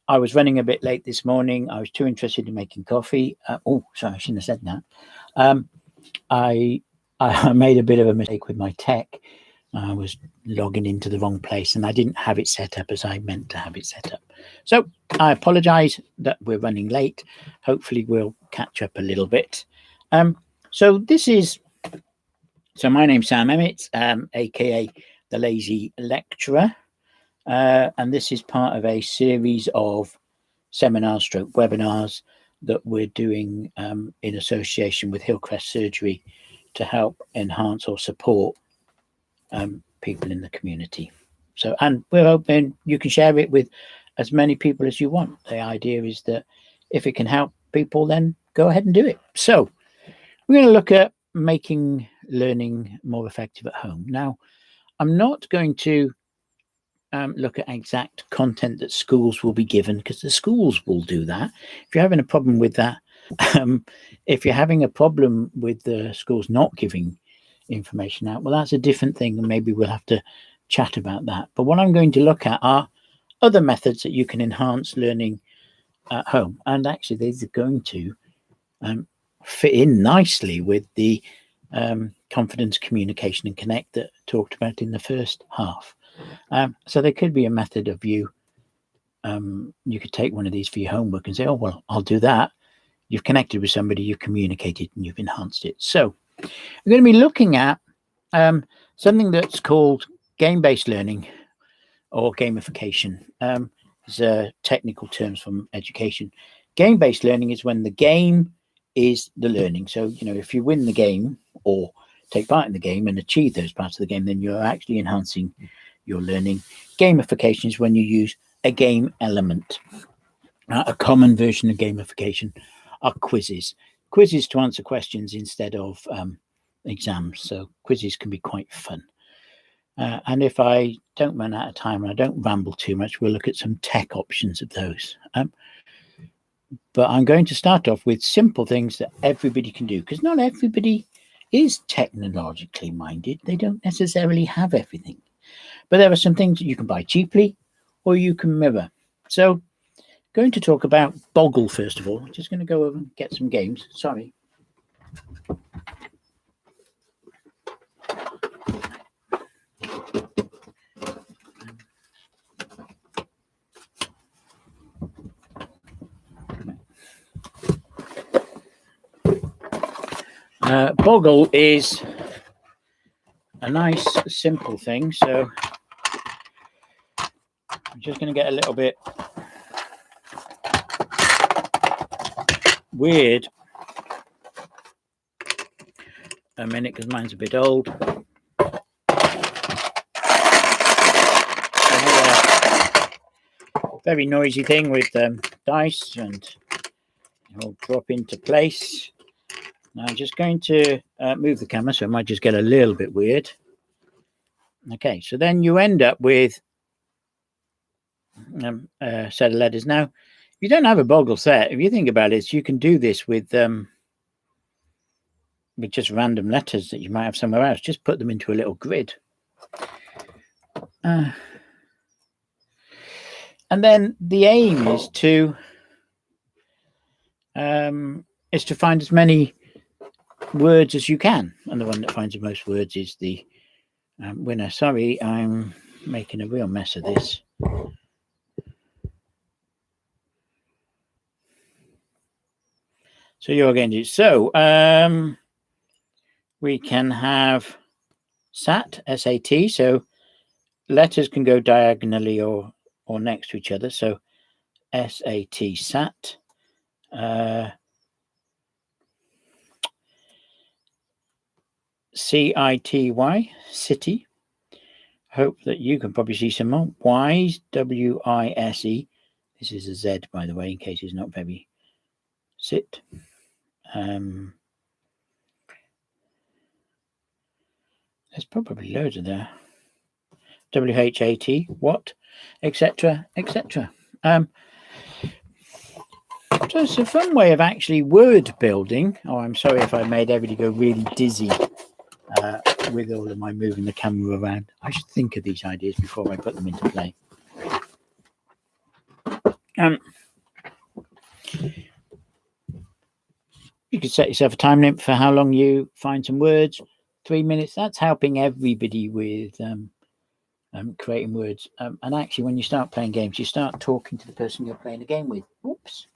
I was running a bit late this morning. I was too interested in making coffee. Sorry, I shouldn't have said that. I made a bit of a mistake with my tech. I was logging into the wrong place, and I didn't have it set up as I meant to have it set up. So I apologize that we're running late. Hopefully we'll catch up a little bit. So my name's Sam Emmett, aka the Lazy Lecturer. And this is part of a series of seminars, webinars that we're doing in association with Hillcrest Surgery to help enhance or support people in the community. So, and we're hoping you can share it with as many people as you want. The idea is that if it can help people, then go ahead and do it. So we're going to look at making learning more effective at home. Now, I'm not going to look at exact content that schools will be given, because the schools will do that. If you're having a problem with that, if you're having a problem with the schools not giving information out, well, that's a different thing, and maybe we'll have to chat about that. But what I'm going to look at are other methods that you can enhance learning at home, and actually these are going to fit in nicely with the confidence, communication and connect that I talked about in the first half. So there could be a method of you could take one of these for your homework and say, oh, well, I'll do that. You've connected with somebody, you've communicated, and you've enhanced it. So we're going to be looking at something that's called game-based learning or gamification. These technical terms from education. Game-based learning is when the game is the learning. So, if you win the game or take part in the game and achieve those parts of the game, then you're actually enhancing your learning. Gamification is when you use a game element. A common version of gamification are quizzes. Quizzes to answer questions instead of exams. So quizzes can be quite fun. And if I don't run out of time and I don't ramble too much, we'll look at some tech options of those. But I'm going to start off with simple things that everybody can do, because not everybody is technologically minded. They don't necessarily have everything. But there are some things that you can buy cheaply or you can mirror. So going to talk about Boggle first of all. Just going to go over and get some games. Sorry. Boggle is a nice, simple thing. So I'm just going to get a little bit weird a minute because mine's a bit old. Very noisy thing with dice, and it'll drop into place. Now I'm just going to move the camera, so it might just get a little bit weird. Okay, so then you end up with a set of letters. Now, if you don't have a Boggle set, if you think about it, you can do this with just random letters that you might have somewhere else. Just put them into a little grid. And then the aim is to find as many words as you can, and the one that finds the most words is the winner. Sorry, I'm making a real mess of this. So you're going to do so. We can have SAT, S-A-T. So letters can go diagonally or next to each other. So S-A-T, SAT. C-I-T-Y, city. Hope that you can probably see some more. Wise, W-I-S-E. This is a Z, by the way, in case it's not very sit. There's probably loads of there. W-H-A-T, what, etc., etc. So it's a fun way of actually word building. Oh, I'm sorry if I made everybody go really dizzy with all of my moving the camera around. I should think of these ideas before I put them into play. You could set yourself a time limit for how long you find some words. 3 minutes. That's helping everybody with creating words. And actually, when you start playing games, you start talking to the person you're playing a game with. Oops.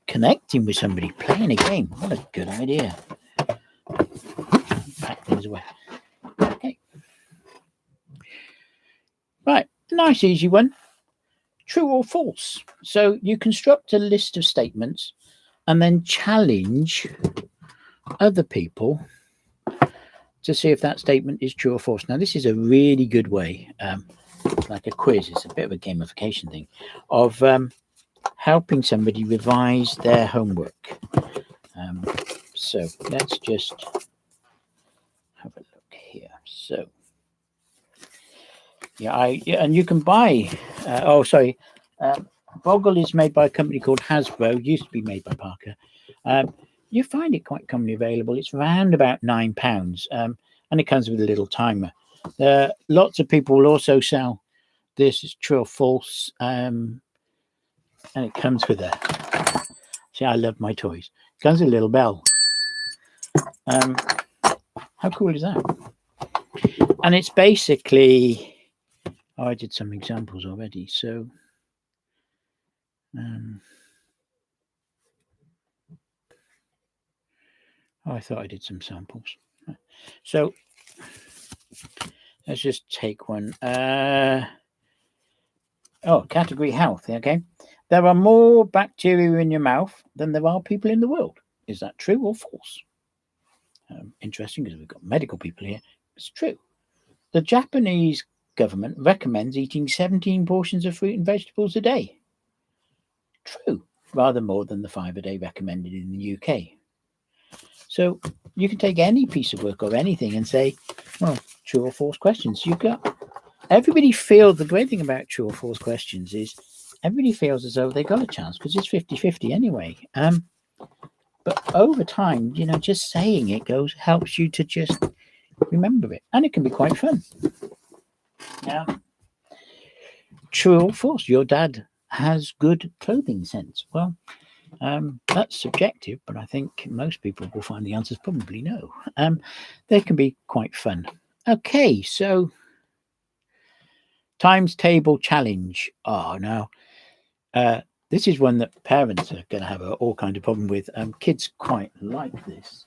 Connecting with somebody, playing a game. What a good idea. Pack things away. Okay. Right. Nice, easy one. True or false. So you construct a list of statements and then challenge other people to see if that statement is true or false. Now, this is a really good way, like a quiz, it's a bit of a gamification thing, of helping somebody revise their homework. So let's just have a look here. So, and you can buy, Boggle is made by a company called Hasbro, used to be made by Parker. You find it quite commonly available. It's around about £9, and it comes with a little timer. Lots of people will also sell this as true or false, and it comes with a. See, I love my toys. It comes with a little bell. How cool is that? And it's basically. Oh, I did some examples already. So. I thought I did some samples. So let's just take one. Category health. Okay. There are more bacteria in your mouth than there are people in the world. Is that true or false? Interesting, because we've got medical people here. It's true. The Japanese government recommends eating 17 portions of fruit and vegetables a day. True. Rather more than the 5 a day recommended in the UK. So you can take any piece of work or anything and say, well, true or false questions. You've got everybody feels the great thing about true or false questions is everybody feels as though they got a chance because it's 50-50 anyway. But over time, just saying it helps you to just remember it, and it can be quite fun. Now, true or false, your dad has good clothing sense. Well, that's subjective, but I think most people will find the answer is probably no. They can be quite fun. Okay, so times table challenge. Oh, now this is one that parents are going to have all kind of problem with. Kids quite like this.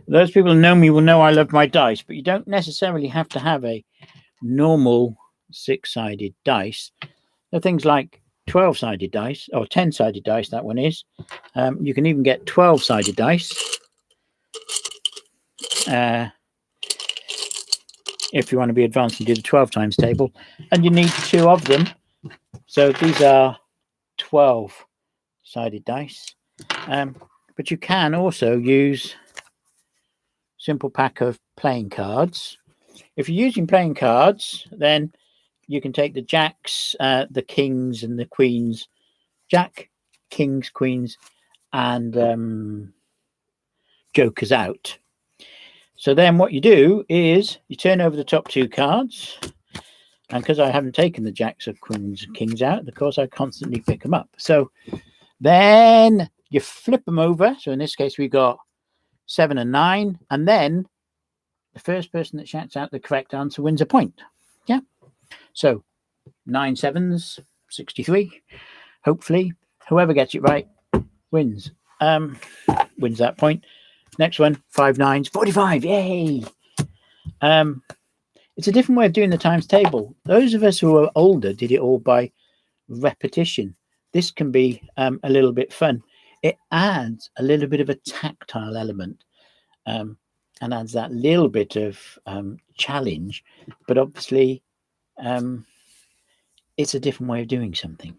Those people who know me will know I love my dice, but you don't necessarily have to have a normal 6-sided dice. There are things like 12-sided dice or 10-sided dice. That one is. You can even get 12-sided dice if you want to be advanced and do the 12 times table, and you need 2 of them. So these are 12-sided dice, but you can also use simple pack of playing cards. If you're using playing cards, then you can take the jacks, the kings, and the queens. Jack, kings, queens, and jokers out. So then what you do is you turn over the top 2 cards, and because I haven't taken the jacks of queens and kings out, of course I constantly pick them up. So then you flip them over. So in this case we got 7 and 9, and then the first person that shouts out the correct answer wins a point. Yeah. So 9 7s, 63. Hopefully whoever gets it right wins. Wins that point. Next one, 5 9s, 45. Yay! It's a different way of doing the times table. Those of us who are older did it all by repetition. This can be a little bit fun. It adds a little bit of a tactile element and adds that little bit of challenge. But obviously, it's a different way of doing something.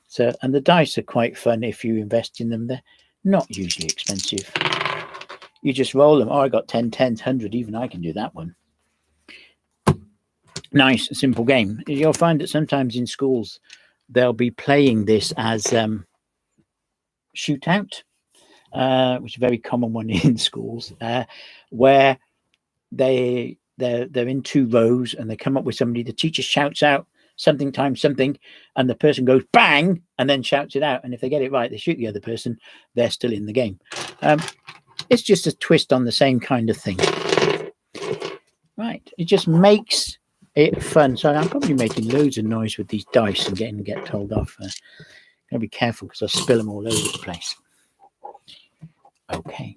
So, and the dice are quite fun if you invest in them. They're not usually expensive. You just roll them. Oh, I got 10, 10, 100. Even I can do that one. Nice, simple game. You'll find that sometimes in schools, they'll be playing this as shootout, which is a very common one in schools, where they're in 2 rows and they come up with somebody. The teacher shouts out something times something, and the person goes bang and then shouts it out. And if they get it right, they shoot the other person. They're still in the game. It's just a twist on the same kind of thing. Right. It just makes it fun. So I'm probably making loads of noise with these dice and get told off. Gotta be careful because I'll spill them all over the place. Okay.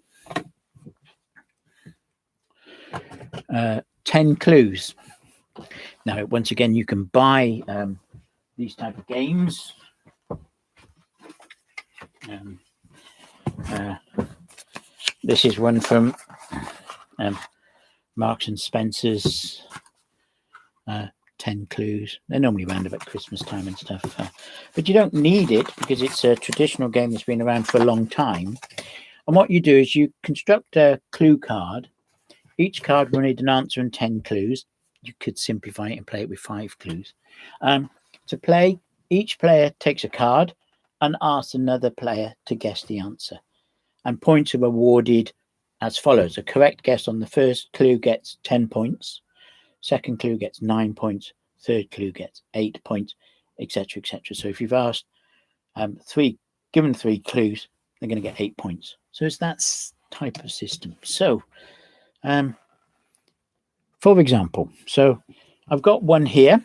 10 clues. Now, once again, you can buy these type of games. This is one from Marks and Spencer's 10 clues. They're normally around about Christmas time and stuff. But you don't need it because it's a traditional game that's been around for a long time. And what you do is you construct a clue card. Each card will need an answer and 10 clues. You could simplify it and play it with 5 clues. To play, each player takes a card and asks another player to guess the answer. And points are awarded as follows. A correct guess on the first clue gets 10 points. Second clue gets 9 points. Third clue gets 8 points, etc., etc. So if you've asked given 3 clues, they're going to get 8 points. So it's that type of system. So, for example, so I've got one here.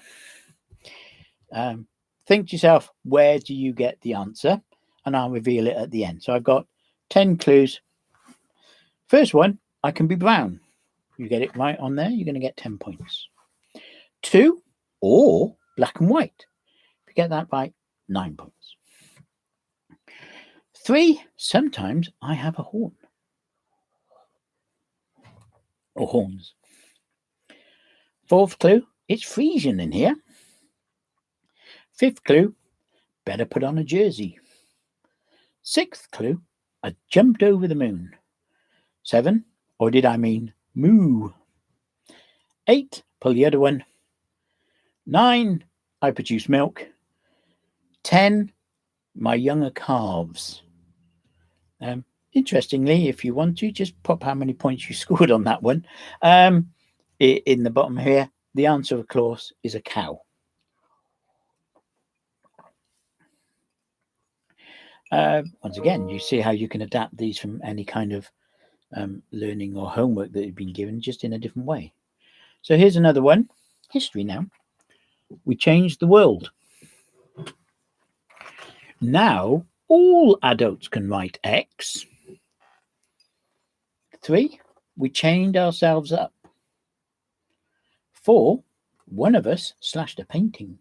Think to yourself, where do you get the answer? And I'll reveal it at the end. So I've got 10 clues. First one, I can be brown. You get it right on there, you're going to get 10 points. 2, or black and white. If you get that right, 9 points. 3, sometimes I have a horn. Or horns. 4th clue, it's freezing in here. 5th clue, better put on a jersey. 6th clue, I jumped over the moon. 7, or did I mean moo? 8, pull the other one. 9, I produce milk. 10, my younger calves. Interestingly, if you want to, just pop how many points you scored on that one. In the bottom here, the answer, of course, is a cow. Once again, you see how you can adapt these from any kind of learning or homework that you've been given, just in a different way. So here's another one. History now. We changed the world. Now, all adults can write X. 3, we chained ourselves up. 4, one of us slashed a painting.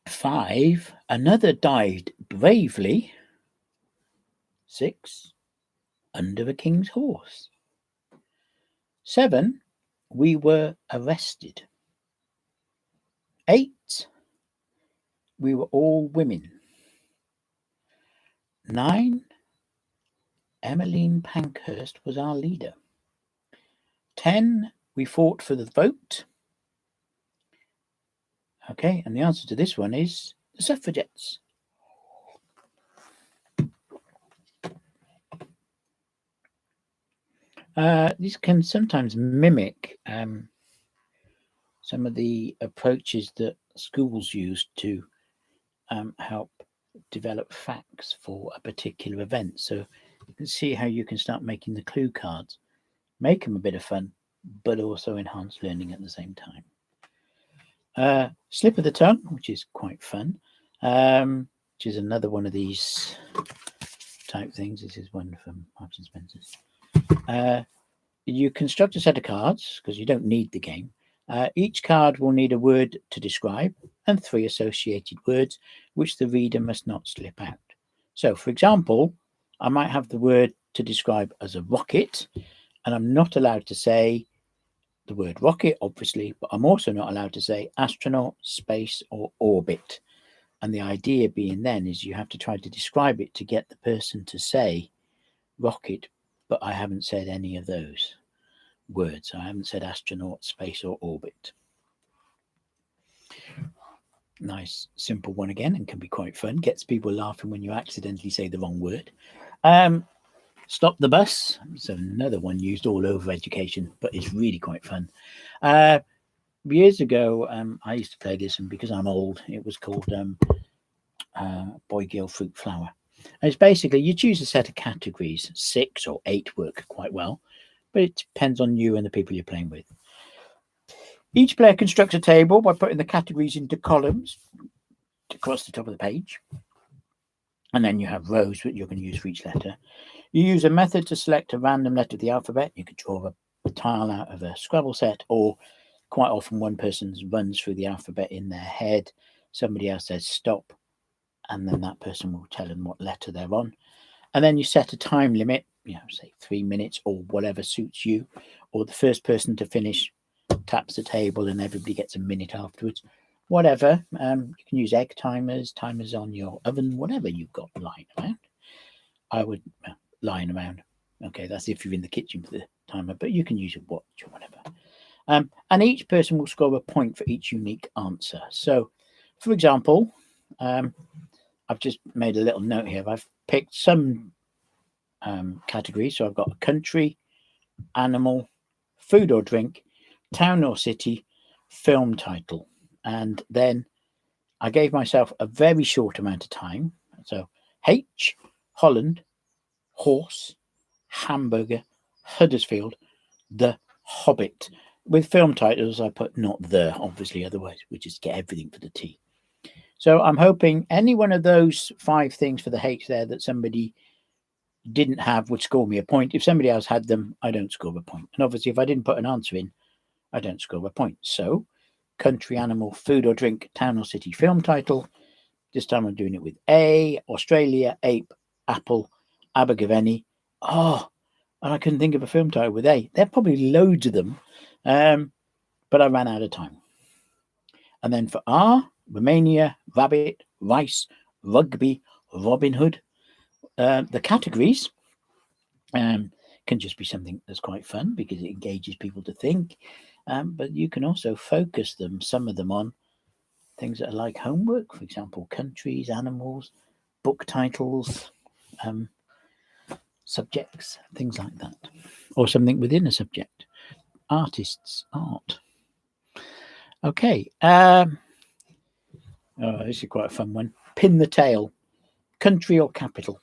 5, another died bravely. 6, under the king's horse. 7, we were arrested. 8, we were all women. 9, Emmeline Pankhurst was our leader. 10, we fought for the vote. Okay, and the answer to this one is the suffragettes. These can sometimes mimic some of the approaches that schools use to help develop facts for a particular event. So you can see how you can start making the clue cards, make them a bit of fun, but also enhance learning at the same time. Slip of the tongue, which is quite fun, which is another one of these type things. This is one from Marks and Spencer's. You construct a set of cards because you don't need the game. Each card will need a word to describe and 3 associated words which the reader must not slip out. So, for example, I might have the word to describe as a rocket, and I'm not allowed to say the word rocket, obviously, but I'm also not allowed to say astronaut, space, or orbit. And the idea being then is you have to try to describe it to get the person to say rocket, but I haven't said any of those words. I haven't said astronaut, space, or orbit. Nice, simple one again, and can be quite fun. Gets people laughing when you accidentally say the wrong word. Stop the bus. It's another one used all over education, but it's really quite fun. Years ago, I used to play this, and because I'm old, it was called Boy, Girl, Fruit, Flower. And it's basically you choose a set of categories. 6 or 8 work quite well, but it depends on you and the people you're playing with. Each player constructs a table by putting the categories into columns across the top of the page. And then you have rows that you're going to use for each letter. You use a method to select a random letter of the alphabet. You could draw a tile out of a Scrabble set, or quite often one person runs through the alphabet in their head. Somebody else says stop, and then that person will tell them what letter they're on. And then you set a time limit, say 3 minutes or whatever suits you, or the first person to finish taps the table and everybody gets a minute afterwards. Whatever. You can use egg timers on your oven, whatever you've got lying around. I would lying around. Okay, that's if you're in the kitchen for the timer, but you can use a watch or whatever. And each person will score a point for each unique answer. So, for example, I've just made a little note here. I've picked some categories. So I've got a country, animal, food or drink, town or city, film title. And then I gave myself a very short amount of time. So H, Holland, horse, hamburger, Huddersfield, The Hobbit. With film titles, I put not the, obviously, otherwise we just get everything for the T. So I'm hoping any one of those 5 things for the H there that somebody didn't have would score me a point. If somebody else had them, I don't score a point. And obviously, if I didn't put an answer in, I don't score a point. So country, animal, food or drink, town or city, film title. This time I'm doing it with A, Australia, ape, apple, Abergavenny. Oh, and I couldn't think of a film title with A. There are probably loads of them, but I ran out of time. And then for R, Romania, rabbit, rice, rugby, Robin Hood. The categories can just be something that's quite fun because it engages people to think. But you can also focus them, some of them, on things that are like homework, for example, countries, animals, book titles, subjects, things like that, or something within a subject. Artists, art. Okay. This is quite a fun one. Pin the tail. Country or capital.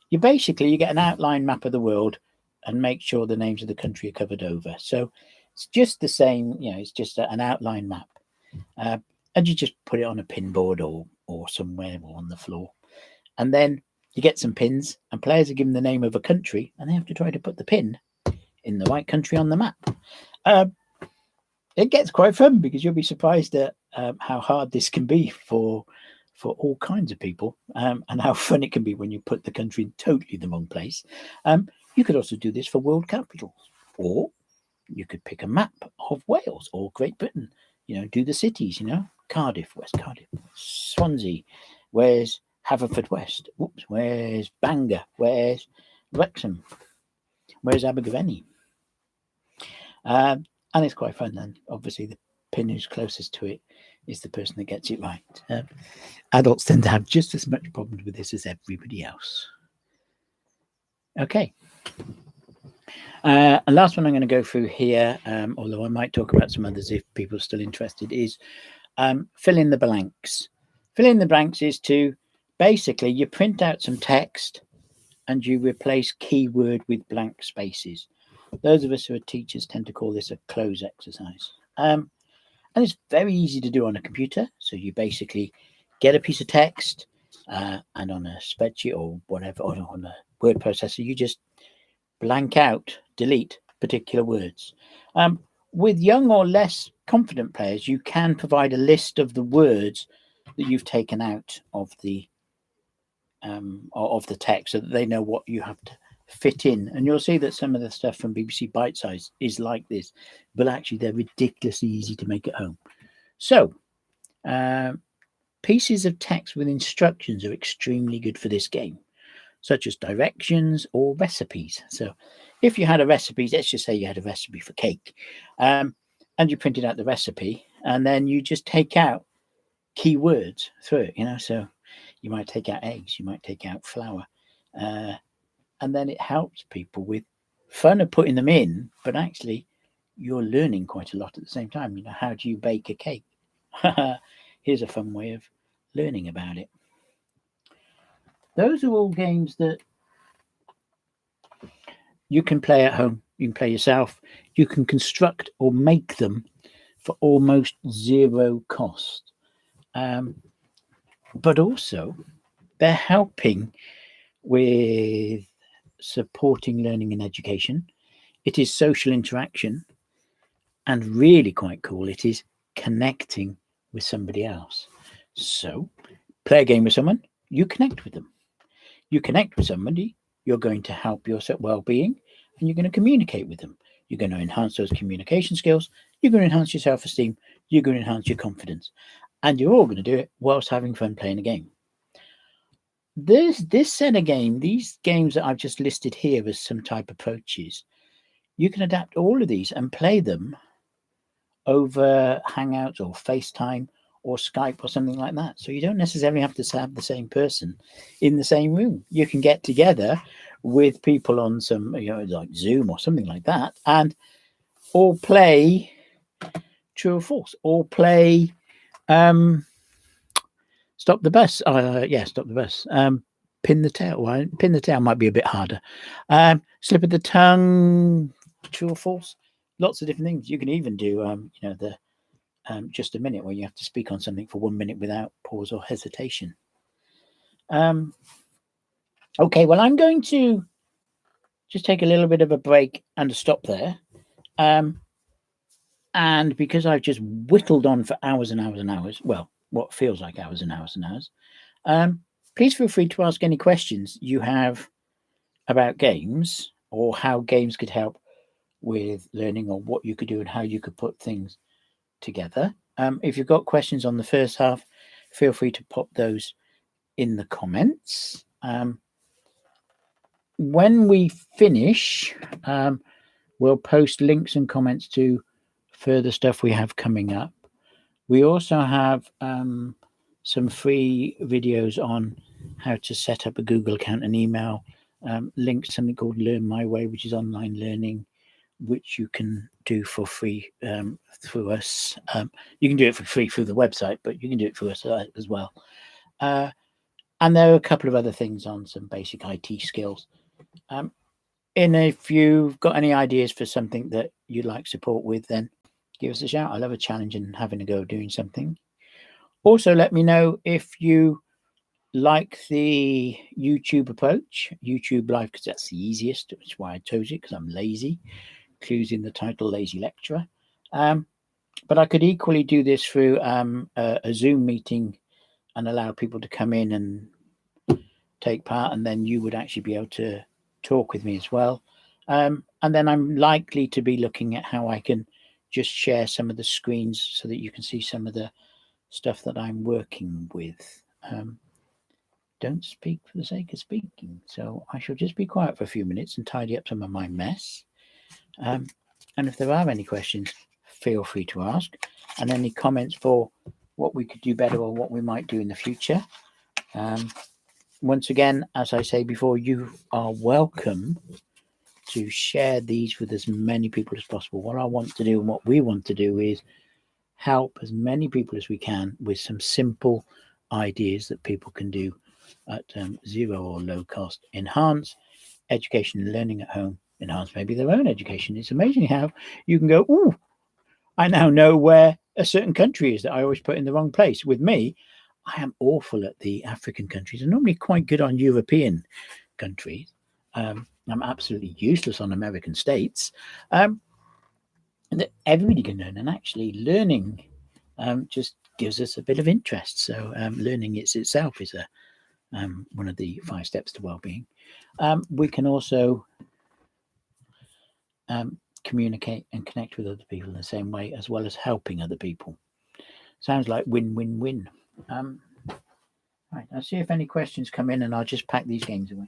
You get an outline map of the world and make sure the names of the country are covered over. So it's just the same, it's just an outline map. And you just put it on a pin board or somewhere or on the floor. And then you get some pins, and players are given the name of a country, and they have to try to put the pin in the right country on the map. It gets quite fun because you'll be surprised at how hard this can be for all kinds of people, and how fun it can be when you put the country in totally the wrong place. You could also do this for world capitals, or you could pick a map of Wales or Great Britain. Do the cities. Cardiff, where's Cardiff? Swansea, where's Haverfordwest? Whoops, where's Bangor? Where's Wrexham? Where's Abergavenny? And it's quite fun. And obviously, the pin who's closest to it is the person that gets it right. Adults tend to have just as much problems with this as everybody else. Okay. And last one I'm going to go through here, although I might talk about some others if people are still interested, is fill in the blanks. Fill in the blanks is to basically you print out some text and you replace keyword with blank spaces. Those of us who are teachers tend to call this a close exercise. And it's very easy to do on a computer. So you basically get a piece of text and on a spreadsheet or whatever, or on a word processor, you just blank out, delete particular words. With young or less confident players, you can provide a list of the words that you've taken out of the text so that they know what you have to fit in. And you'll see that some of the stuff from BBC Bite Size is like this, but actually they're ridiculously easy to make at home. So pieces of text with instructions are extremely good for this game, such as directions or recipes. So if you had a recipe, let's just say you had a recipe for cake, and you printed out the recipe, and then you just take out keywords through it, so you might take out eggs, you might take out flour, and then it helps people with fun of putting them in, but actually you're learning quite a lot at the same time. How do you bake a cake? Here's a fun way of learning about it. Those are all games that you can play at home. You can play yourself. You can construct or make them for almost zero cost. But also, they're helping with supporting learning and education. It is social interaction. And really quite cool, it is connecting with somebody else. So, play a game with someone, you connect with them. You connect with somebody, you're going to help your well-being, and you're going to communicate with them. You're going to enhance those communication skills. You're going to enhance your self-esteem. You're going to enhance your confidence. And you're all going to do it whilst having fun playing a game. This set of these games that I've just listed here as some type of approaches, you can adapt all of these and play them over Hangouts or FaceTime or Skype or something like that. So you don't necessarily have to have the same person in the same room. You can get together with people on some, like Zoom or something like that, and all play true or false, or play stop the bus. Stop the bus. Pin the tail. Well, pin the tail might be a bit harder. Slip of the tongue, true or false. Lots of different things. You can even do, the just a minute, where you have to speak on something for 1 minute without pause or hesitation. Okay, well, I'm going to just take a little bit of a break and a stop there. And because I've just whittled on for hours and hours and hours, well, what feels like hours and hours and hours, please feel free to ask any questions you have about games, or how games could help with learning, or what you could do and how you could put things together. If you've got questions on the first half, feel free to pop those in the comments. When we finish, we'll post links and comments to further stuff we have coming up. We also have some free videos on how to set up a Google account and email, links to something called Learn My Way, which is online learning, which you can do for free through us. You can do it for free through the website, but you can do it through us as well. And there are a couple of other things on some basic IT skills. And if you've got any ideas for something that you'd like support with, then give us a shout. I love a challenge and having a go doing something. Also, let me know if you like the YouTube approach, YouTube Live, because that's the easiest. That's why I chose it, because I'm lazy. Clues in the title, Lazy Lecturer. But I could equally do this through a Zoom meeting and allow people to come in and take part, and then you would actually be able to talk with me as well. And then I'm likely to be looking at how I can just share some of the screens so that you can see some of the stuff that I'm working with. Don't speak for the sake of speaking. So I shall just be quiet for a few minutes and tidy up some of my mess. And if there are any questions, feel free to ask. And any comments for what we could do better or what we might do in the future. Once again, as I say before, you are welcome to share these with as many people as possible. What I want to do and what we want to do is help as many people as we can with some simple ideas that people can do at zero or low cost. Enhance education and learning at home. Enhance maybe their own education. It's amazing how you can go, oh, I now know where a certain country is that I always put in the wrong place. With me, I am awful at the African countries. I'm normally quite good on European countries. I'm absolutely useless on American states. And that everybody can learn, and actually learning just gives us a bit of interest. So learning itself is one of the 5 steps to well-being. We can also communicate and connect with other people in the same way, as well as helping other people. Sounds like win-win-win. Right, I'll see if any questions come in, and I'll just pack these games away.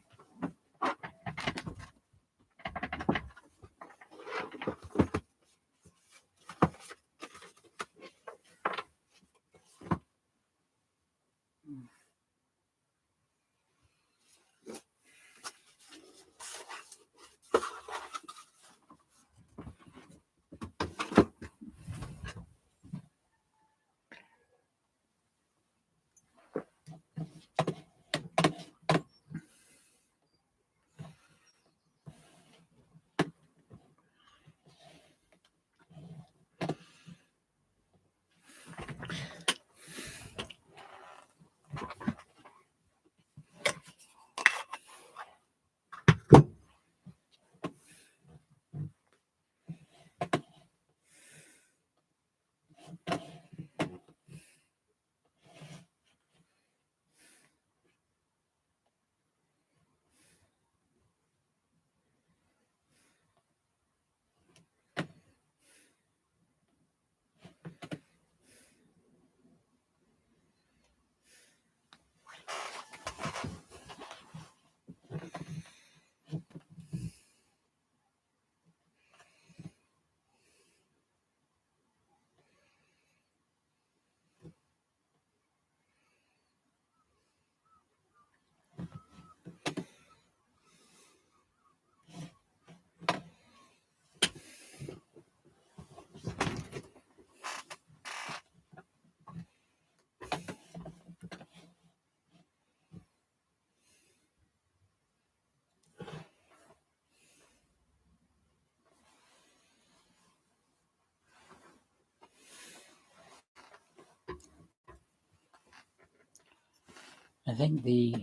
I think the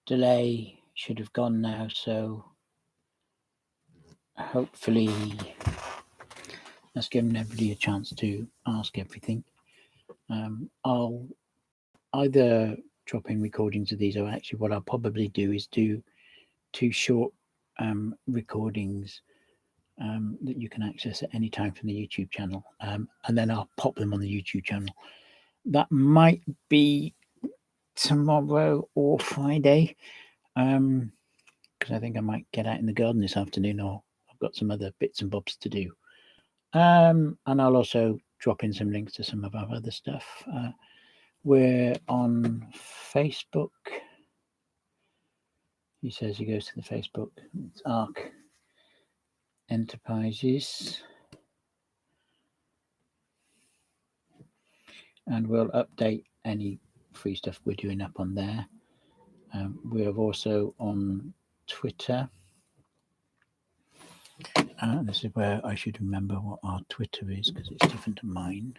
delay should have gone now, so hopefully that's given everybody a chance to ask everything. I'll either drop in recordings of these, or actually what I'll probably do is do 2 short recordings that you can access at any time from the YouTube channel, and then I'll pop them on the YouTube channel. That might be tomorrow or Friday, because I think I might get out in the garden this afternoon, or I've got some other bits and bobs to do. And I'll also drop in some links to some of our other stuff. We're on Facebook. He says he goes to the Facebook. It's ARC Enterprises. And we'll update any free stuff we're doing up on there. We're also on Twitter. This is where I should remember what our Twitter is, because it's different to mine.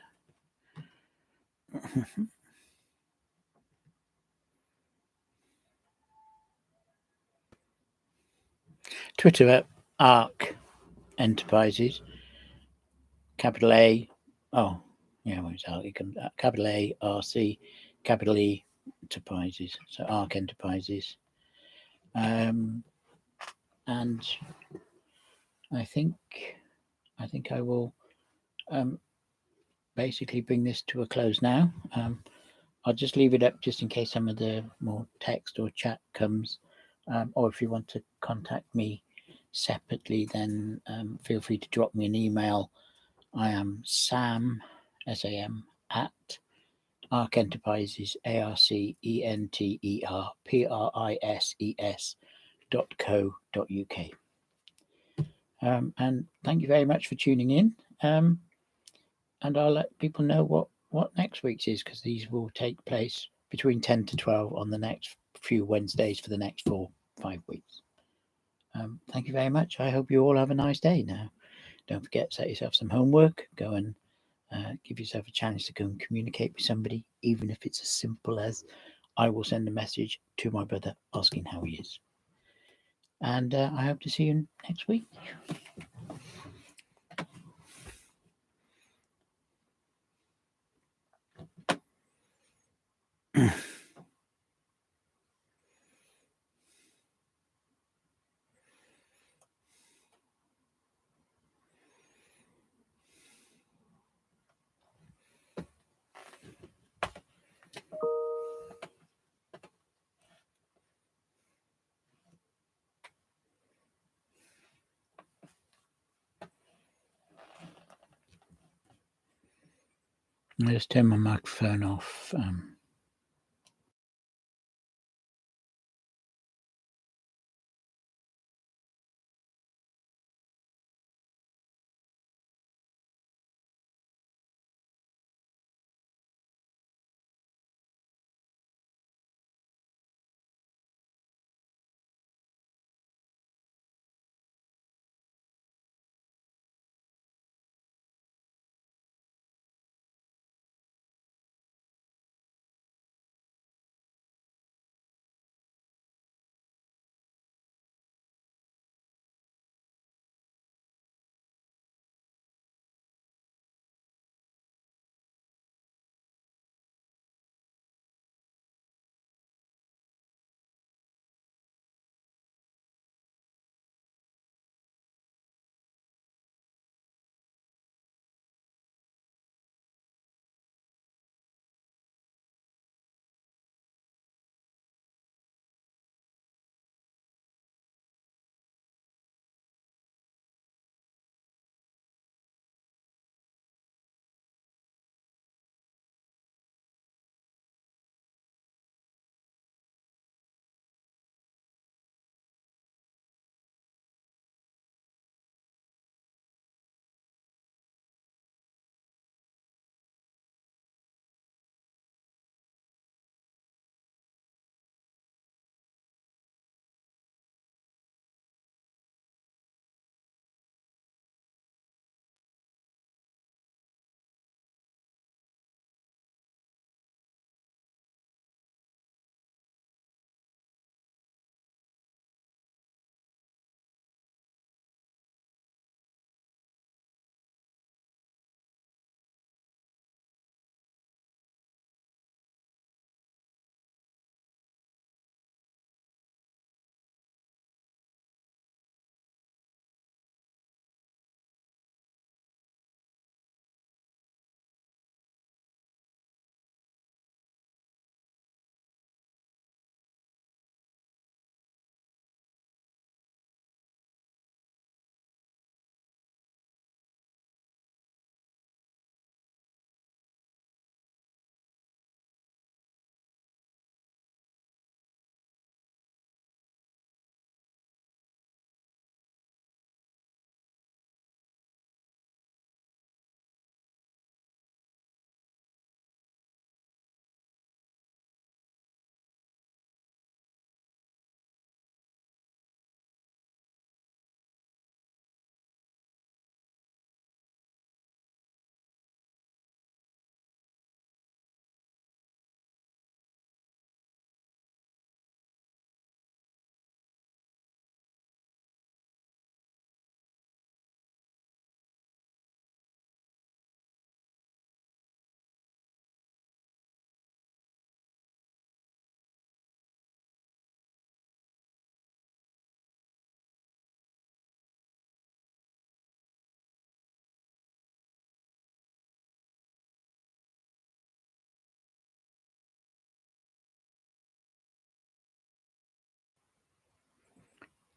Twitter at ARC Enterprises, capital A. Oh, yeah, where's ARC? You can capital A RC, capital E Enterprises. So ARC Enterprises. And I think I will basically bring this to a close now. I'll just leave it up just in case some of the more text or chat comes, or if you want to contact me separately, then feel free to drop me an email. I am Sam, SAM, at ARC Enterprises, ARCenterprises.co.uk. And thank you very much for tuning in. And I'll let people know what next week's is, because these will take place between 10 to 12 on the next few Wednesdays for the next 4-5 weeks. Thank you very much. I hope you all have a nice day now. Don't forget, set yourself some homework. Go and give yourself a chance to go and communicate with somebody, even if it's as simple as I will send a message to my brother asking how he is. And I hope to see you next week. I'll just turn my microphone off.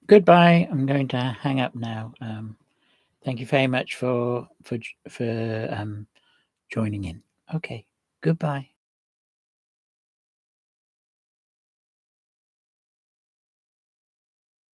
goodbye. I'm going to hang up now. Thank you very much for joining in. Okay, goodbye.